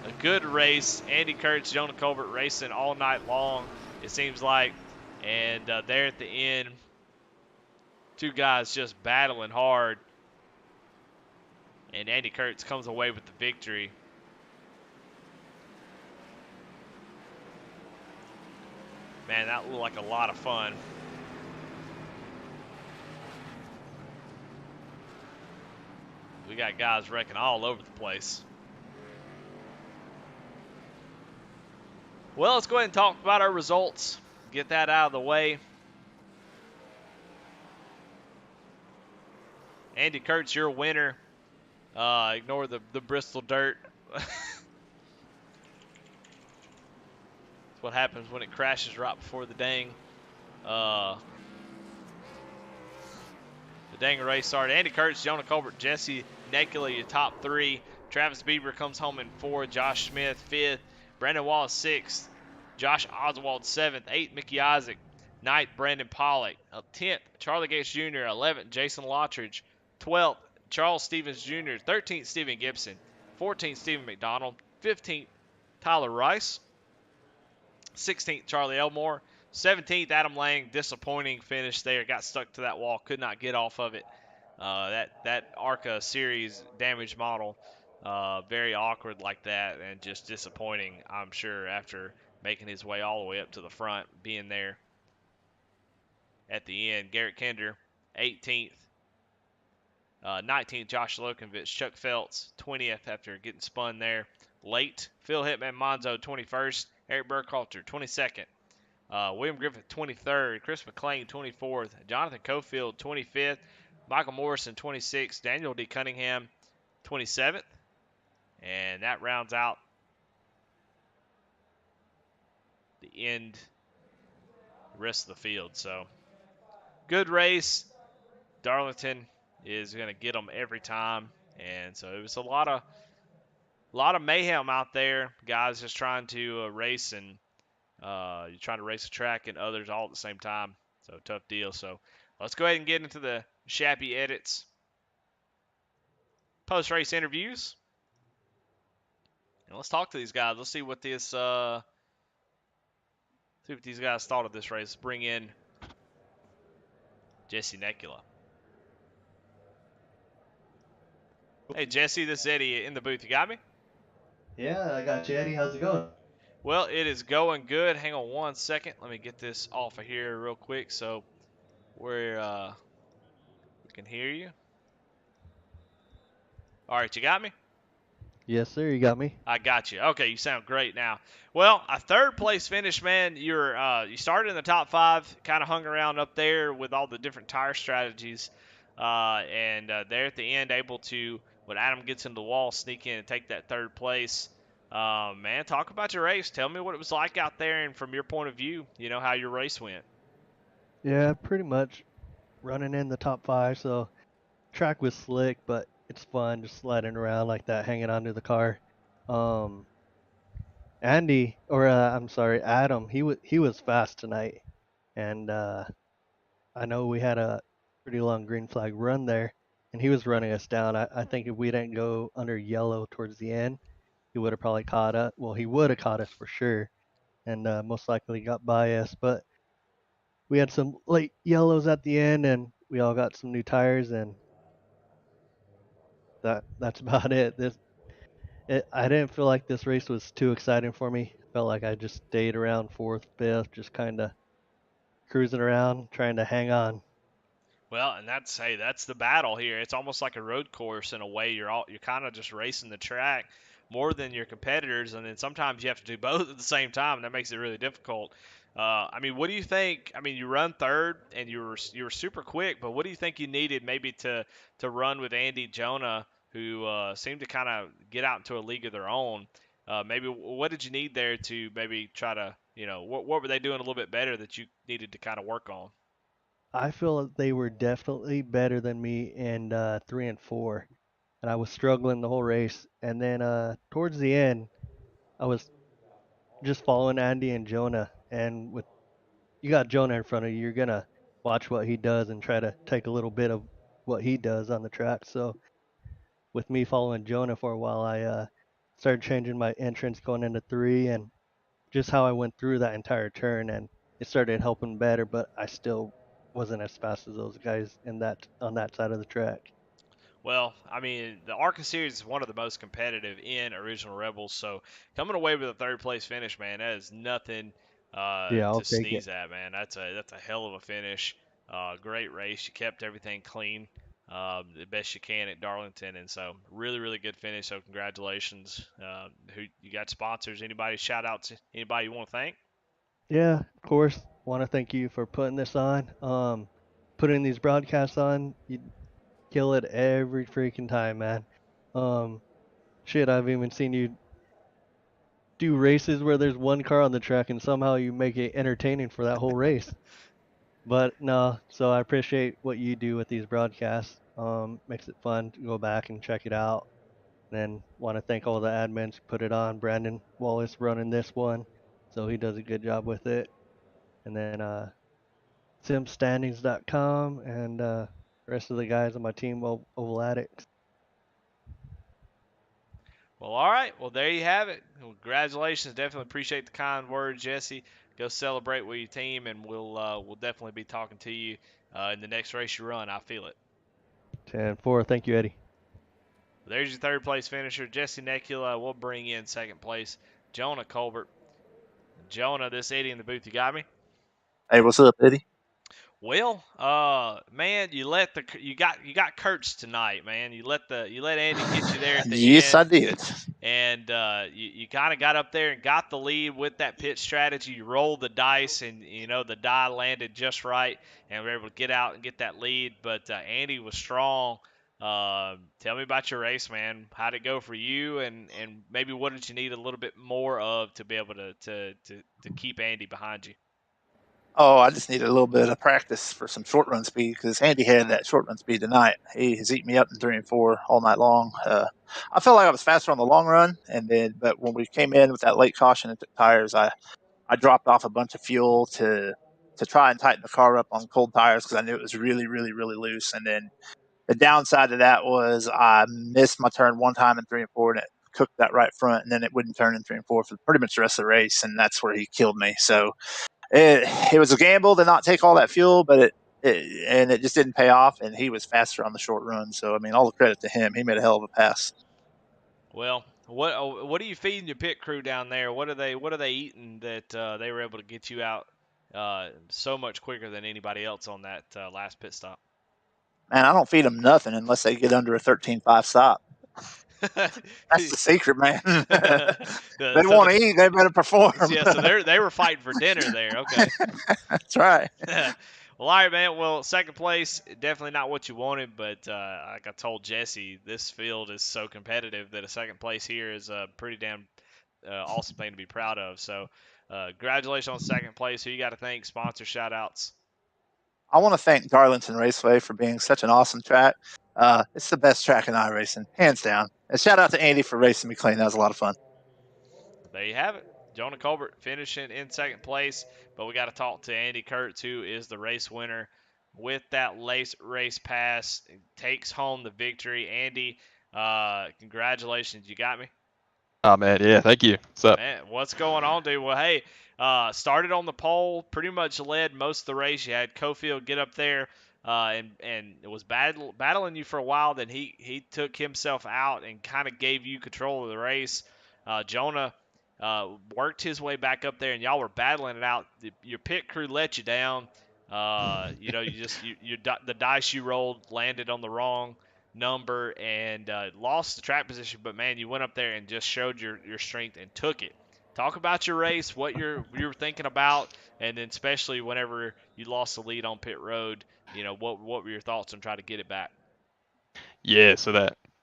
A good race. Andy Kurtz, Jonah Colbert racing all night long, it seems like. And there at the end, 2 guys just battling hard. And Andy Kurtz comes away with the victory. Man, that looked like a lot of fun. We got guys wrecking all over the place. Well, let's go ahead and talk about our results. Get that out of the way. Andy Kurtz, your winner. Ignore the Bristol dirt. That's what happens when it crashes right before the dang race started. Andy Kurtz, Jonah Colbert, Jesse Necula, your top 3. Travis Bieber comes home in 4th. Josh Smith 5th. Brandon Wallace 6th. Josh Oswald 7th. 8th, Mickey Isaac. 9th, Brandon Pollock. 10th, Charlie Gates Jr. 11th, Jason Lotridge. 12th, Charles Stevens Jr. 13th, Stephen Gibson. 14th, Stephen McDonald. 15th, Tyler Rice. 16th, Charlie Elmore. 17th, Adam Lang. Disappointing finish there. Got stuck to that wall. Could not get off of it. That Arca series damage model, very awkward like that, and just disappointing, I'm sure, after making his way all the way up to the front, being there at the end. Garrett Kinder, 18th. 19th, Josh Lokenvich. Chuck Feltz, 20th after getting spun there late. Phil Hitman Monzo, 21st. Eric Burkhalter, 22nd. William Griffith, 23rd. Chris McClain, 24th. Jonathan Cofield, 25th. Michael Morrison, 26th. Daniel D. Cunningham, 27th. And that rounds out the end, the rest of the field. So, good race. Darlington is going to get them every time. And so it was a lot of mayhem out there. Guys just trying to race, and you're trying to race a track and others all at the same time. So tough deal. So let's go ahead and get into the Shabby Edits post-race interviews. And let's talk to these guys. Let's see what these guys thought of this race. Let's bring in Jesse Necula. Hey Jesse, this is Eddie in the booth. You got me? Yeah, I got you, Eddie. How's it going? Well, it is going good. Hang on one second. Let me get this off of here real quick so we can hear you. All right, you got me? Yes, sir. You got me. I got you. Okay, you sound great now. Well, a third place finish, man. You started in the top 5, kind of hung around up there with all the different tire strategies, and there at the end able to When Adam gets into the wall, sneak in and take that third place. Man, talk about your race. Tell me what it was like out there, and from your point of view, how your race went. Yeah, pretty much running in the top 5. So track was slick, but it's fun just sliding around like that, hanging onto the car. Um, I'm sorry, Adam. He was fast tonight, and I know we had a pretty long green flag run there, and he was running us down. I think if we didn't go under yellow towards the end, he would have probably caught us. Well, he would have caught us for sure, and most likely got by us. But we had some late yellows at the end, and we all got some new tires, and that's about it. I didn't feel like this race was too exciting for me. Felt like I just stayed around fourth, fifth, just kind of cruising around, trying to hang on. Well, and that's the battle here. It's almost like a road course in a way. You're kind of just racing the track more than your competitors, and then sometimes you have to do both at the same time, and that makes it really difficult. I mean, what do you think? I mean, you run third, and you were super quick, but what do you think you needed maybe to run with Andy Jonah, who seemed to kind of get out into a league of their own? Maybe what did you need there to maybe try to what were they doing a little bit better that you needed to kind of work on? I feel that they were definitely better than me in 3 and 4, and I was struggling the whole race. And then towards the end, I was just following Andy and Jonah. And with you got Jonah in front of you, you're gonna watch what he does and try to take a little bit of what he does on the track. So with me following Jonah for a while, I started changing my entrance going into 3 and just how I went through that entire turn, and it started helping better. But I still wasn't as fast as those guys in that on that side of the track. Well, I mean, the Arca series is one of the most competitive in Original Rebels, so coming away with a third place finish, man, that is nothing Yeah, I'll to take it. sneeze at, man. That's a hell of a finish. Great race. You kept everything clean, the best you can at Darlington, and so really, really good finish. So congratulations. Who you got sponsors? Anybody shout out to anybody you want to thank? Yeah, of course. Want to thank you for putting this on. Putting these broadcasts on. You kill it every freaking time, man. Um, shit, I've even seen you do races where there's one car on the track and somehow you make it entertaining for that whole race. But no, so I appreciate what you do with these broadcasts. Makes it fun to go back and check it out. And then want to thank all the admins who put it on. Brandon Wallace running this one, so he does a good job with it. And then simstandings.com and the rest of the guys on my team, Oval Addicts. Well, all right. Well, there you have it. Congratulations. Definitely appreciate the kind words, Jesse. Go celebrate with your team, and we'll definitely be talking to you in the next race you run. I feel it. 10-4. Thank you, Eddie. There's your third place finisher, Jesse Necula. We'll bring in second place, Jonah Colbert. Jonah, this Eddie in the booth. You got me? Hey, what's up, Eddie? Well, man, you got Kurtz tonight, man. You let Andy get you there at the Yes, I end. did. And you kind of got up there and got the lead with that pit strategy. You rolled the dice, and the die landed just right, and were able to get out and get that lead. But Andy was strong. Tell me about your race, man. How'd it go for you, and maybe what did you need a little bit more of to be able to keep Andy behind you? Oh, I just needed a little bit of practice for some short run speed because Andy had that short run speed tonight. He has eaten me up in 3 and 4 all night long. I felt like I was faster on the long run, but when we came in with that late caution and took tires, I dropped off a bunch of fuel to try and tighten the car up on cold tires because I knew it was really, really, really loose. And then the downside of that was I missed my turn one time in 3 and 4, and it cooked that right front, and then it wouldn't turn in 3 and 4 for pretty much the rest of the race, and that's where he killed me. So it was a gamble to not take all that fuel, but it just didn't pay off, and he was faster on the short run. So I mean, all the credit to him. He made a hell of a pass. Well, what are you feeding your pit crew down there? What are they eating that they were able to get you out so much quicker than anybody else on that last pit stop? Man, I don't feed them nothing unless they get under a 13.5 stop. That's the secret, man. They want to eat, they better perform. Yeah, so they were fighting for dinner there. Okay. That's right. Well, all right, man. Well, second place, definitely not what you wanted, but like I told Jesse, this field is so competitive that a second place here is a pretty damn awesome thing to be proud of. So, congratulations on second place. Who you got to thank? Sponsor shout outs. I want to thank Darlington Raceway for being such an awesome track. It's the best track in iRacing, hands down. And shout out to Andy for racing me clean. That was a lot of fun. There you have it. Jonah Colbert finishing in second place, but we got to talk to Andy Kurtz, who is the race winner with that race pass. Takes home the victory. Andy, congratulations. You got me? Oh man, yeah, thank you. What's up? Man, what's going on, dude? Well, hey, started on the pole, pretty much led most of the race. You had Cofield get up there, and it was battling you for a while. Then he took himself out and kind of gave you control of the race. Jonah worked his way back up there, and y'all were battling it out. Your pit crew let you down. The dice you rolled landed on the wrong number and lost the track position. But man, you went up there and just showed your strength and took it. Talk about your race, what you were thinking about, and then especially whenever you lost the lead on pit road. What were your thoughts on trying to get it back? Yeah, so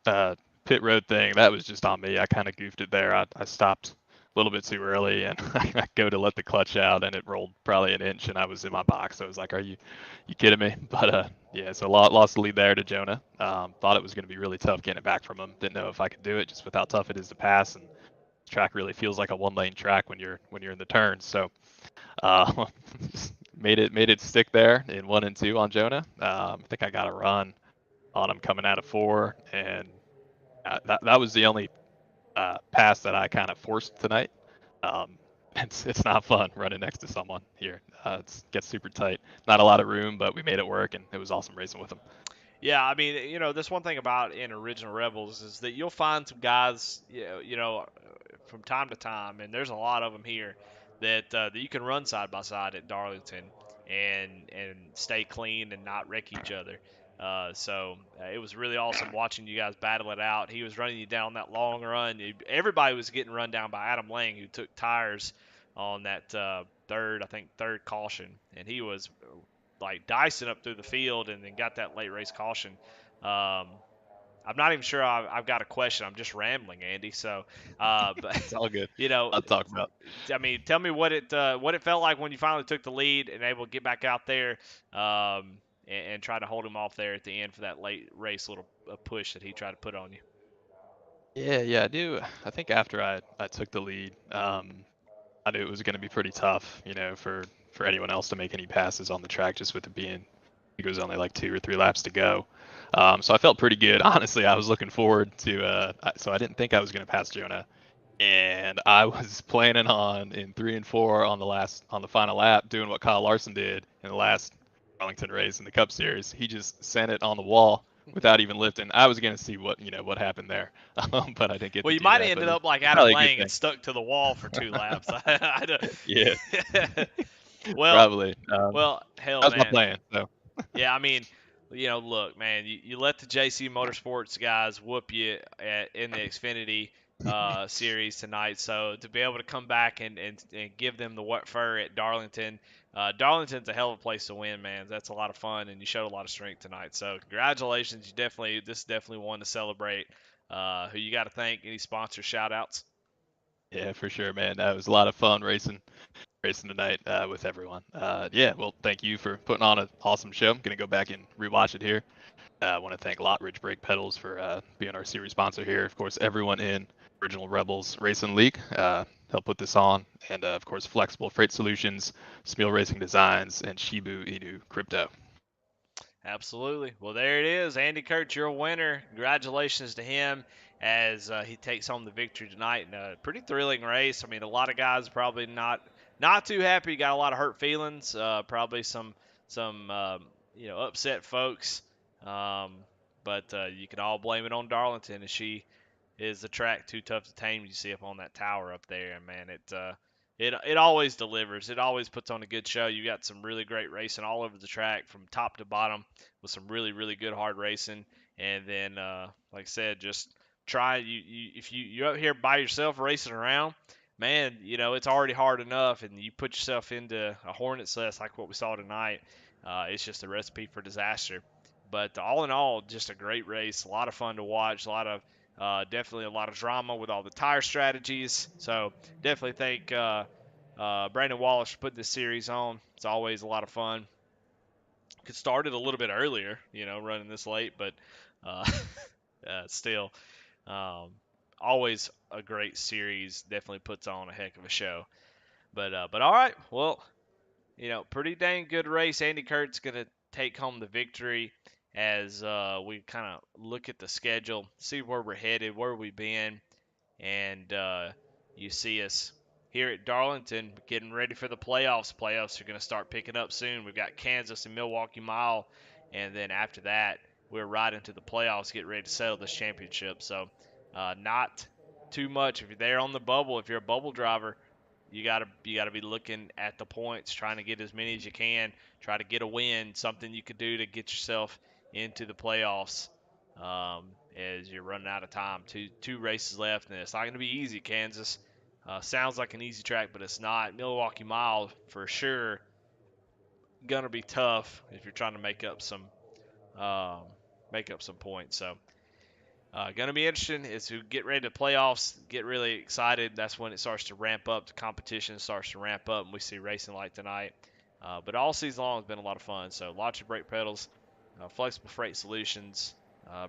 that pit road thing, that was just on me. I kind of goofed it there. I stopped a little bit too early, and I go to let the clutch out, and it rolled probably an inch, and I was in my box. So I was like, "Are you kidding me?" But yeah, so lost the lead there to Jonah. Thought it was going to be really tough getting it back from him. Didn't know if I could do it just with how tough it is to pass, and the track really feels like a one-lane track when you're in the turns. So made it stick there in 1 and 2 on Jonah. I think I got a run on him coming out of 4, and that was the only pass that I kind of forced tonight. It's not fun running next to someone here. It gets super tight. Not a lot of room, but we made it work, and it was awesome racing with him. Yeah, I mean, that's one thing about in Original Rebels is that you'll find some guys, from time to time, and there's a lot of them here that you can run side by side at Darlington and stay clean and not wreck each other. So it was really awesome watching you guys battle it out. He was running you down that long run. Everybody was getting run down by Adam Lang, who took tires on that third caution, and he was like dicing up through the field and then got that late race caution. I'm not even sure I've got a question. I'm just rambling, Andy. So, but It's all good. you know, I'll talk about. I mean, tell me what it felt like when you finally took the lead and able to get back out there and try to hold him off there at the end for that late race little push that he tried to put on you. Yeah, I do. I think after I took the lead, I knew it was going to be pretty tough, for anyone else to make any passes on the track, just with it being, I think it was only like 2 or 3 laps to go. So I felt pretty good. Honestly, I was looking forward to. So I didn't think I was going to pass Jonah, and I was planning on in 3 and 4 on the final lap doing what Kyle Larson did in the last Darlington race in the Cup Series. He just sent it on the wall without even lifting. I was going to see what happened there, but I didn't get. Well, to you do might that, have ended but up like Adam probably a good Lang thing. and stuck to the wall for 2 laps. Yeah, Well, probably. well, hell, That was my man. plan. So Yeah, I mean, look, man, you let the JC Motorsports guys whoop you in the Xfinity series tonight. So to be able to come back and give them the what fur at Darlington, Darlington's a hell of a place to win, man. That's a lot of fun, and you showed a lot of strength tonight. So congratulations, this is definitely one to celebrate. Who you got to thank? Any sponsor shout outs? yeah, for sure, man. That was a lot of fun racing tonight with everyone. Yeah, well, thank you for putting on an awesome show. I'm gonna go back and rewatch it here. I want to thank Lotridge Brake Pedals for being our series sponsor here. Of course, everyone in Original Rebels Racing League helped put this on, and of course, Flexible Freight Solutions, Smil Racing Designs, and Shibu Inu Crypto. Absolutely. Well, there it is. Andy Kurtz, your winner. Congratulations to him as he takes home the victory tonight in a pretty thrilling race. I mean, a lot of guys probably not too happy. Got a lot of hurt feelings. Probably some upset folks. But you can all blame it on Darlington, as she is the track too tough to tame. You see up on that tower up there, and man, it always delivers. It always puts on a good show. You got some really great racing all over the track from top to bottom with some really, really good hard racing. And then, like I said, just try if you're out here by yourself racing around, man, it's already hard enough, and you put yourself into a hornet's nest like what we saw tonight. it's just a recipe for disaster. But all in all, just a great race, a lot of fun to watch, a lot of definitely a lot of drama with all the tire strategies. So definitely thank Brandon Wallace for putting this series on. It's always a lot of fun. Could start it a little bit earlier, running this late, but uh, still, um, always a great series. Definitely puts on a heck of a show. But all right, well, pretty dang good race. Andy Kurt's gonna take home the victory as we kind of look at the schedule, see where we're headed, where we've been, and you see us here at Darlington getting ready for the playoffs. Playoffs are going to start picking up soon. We've got Kansas and Milwaukee Mile, and then after that, we're right into the playoffs, get ready to settle this championship. So, not too much. If you're there on the bubble, if you're a bubble driver, you gotta be looking at the points, trying to get as many as you can. Try to get a win, something you could do to get yourself into the playoffs as you're running out of time. Two races left, and it's not going to be easy. Kansas sounds like an easy track, but it's not. Milwaukee Mile for sure going to be tough if you're trying to make up some points. So going to be interesting as we get ready to playoffs, get really excited. That's when it starts to ramp up. The competition starts to ramp up, and we see racing like tonight. But all season long has been a lot of fun. So Lotridge Brake Pedals, Flexible Freight Solutions,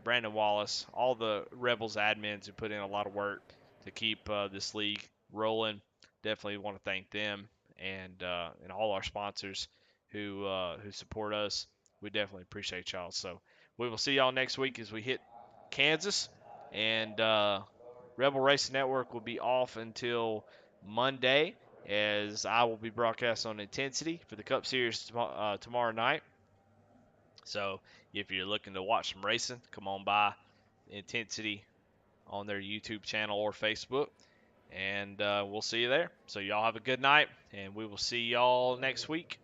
Brandon Wallace, all the Rebels admins who put in a lot of work to keep this league rolling. Definitely want to thank them and all our sponsors who support us. We definitely appreciate y'all. So we will see y'all next week as we hit Kansas, and Rebel Racing Network will be off until Monday, as I will be broadcast on Intensity for the Cup Series tomorrow night. So if you're looking to watch some racing, come on by Intensity on their YouTube channel or Facebook, and we'll see you there. So y'all have a good night, and we will see y'all next week.